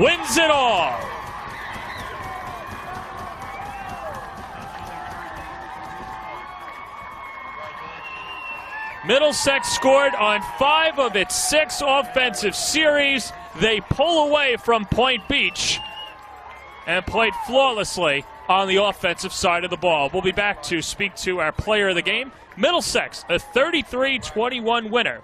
wins it all. Middlesex scored on 5 of its 6 offensive series. They pull away from Point Beach and played flawlessly on the offensive side of the ball. We'll be back to speak to our player of the game. Middlesex, a 33-21 winner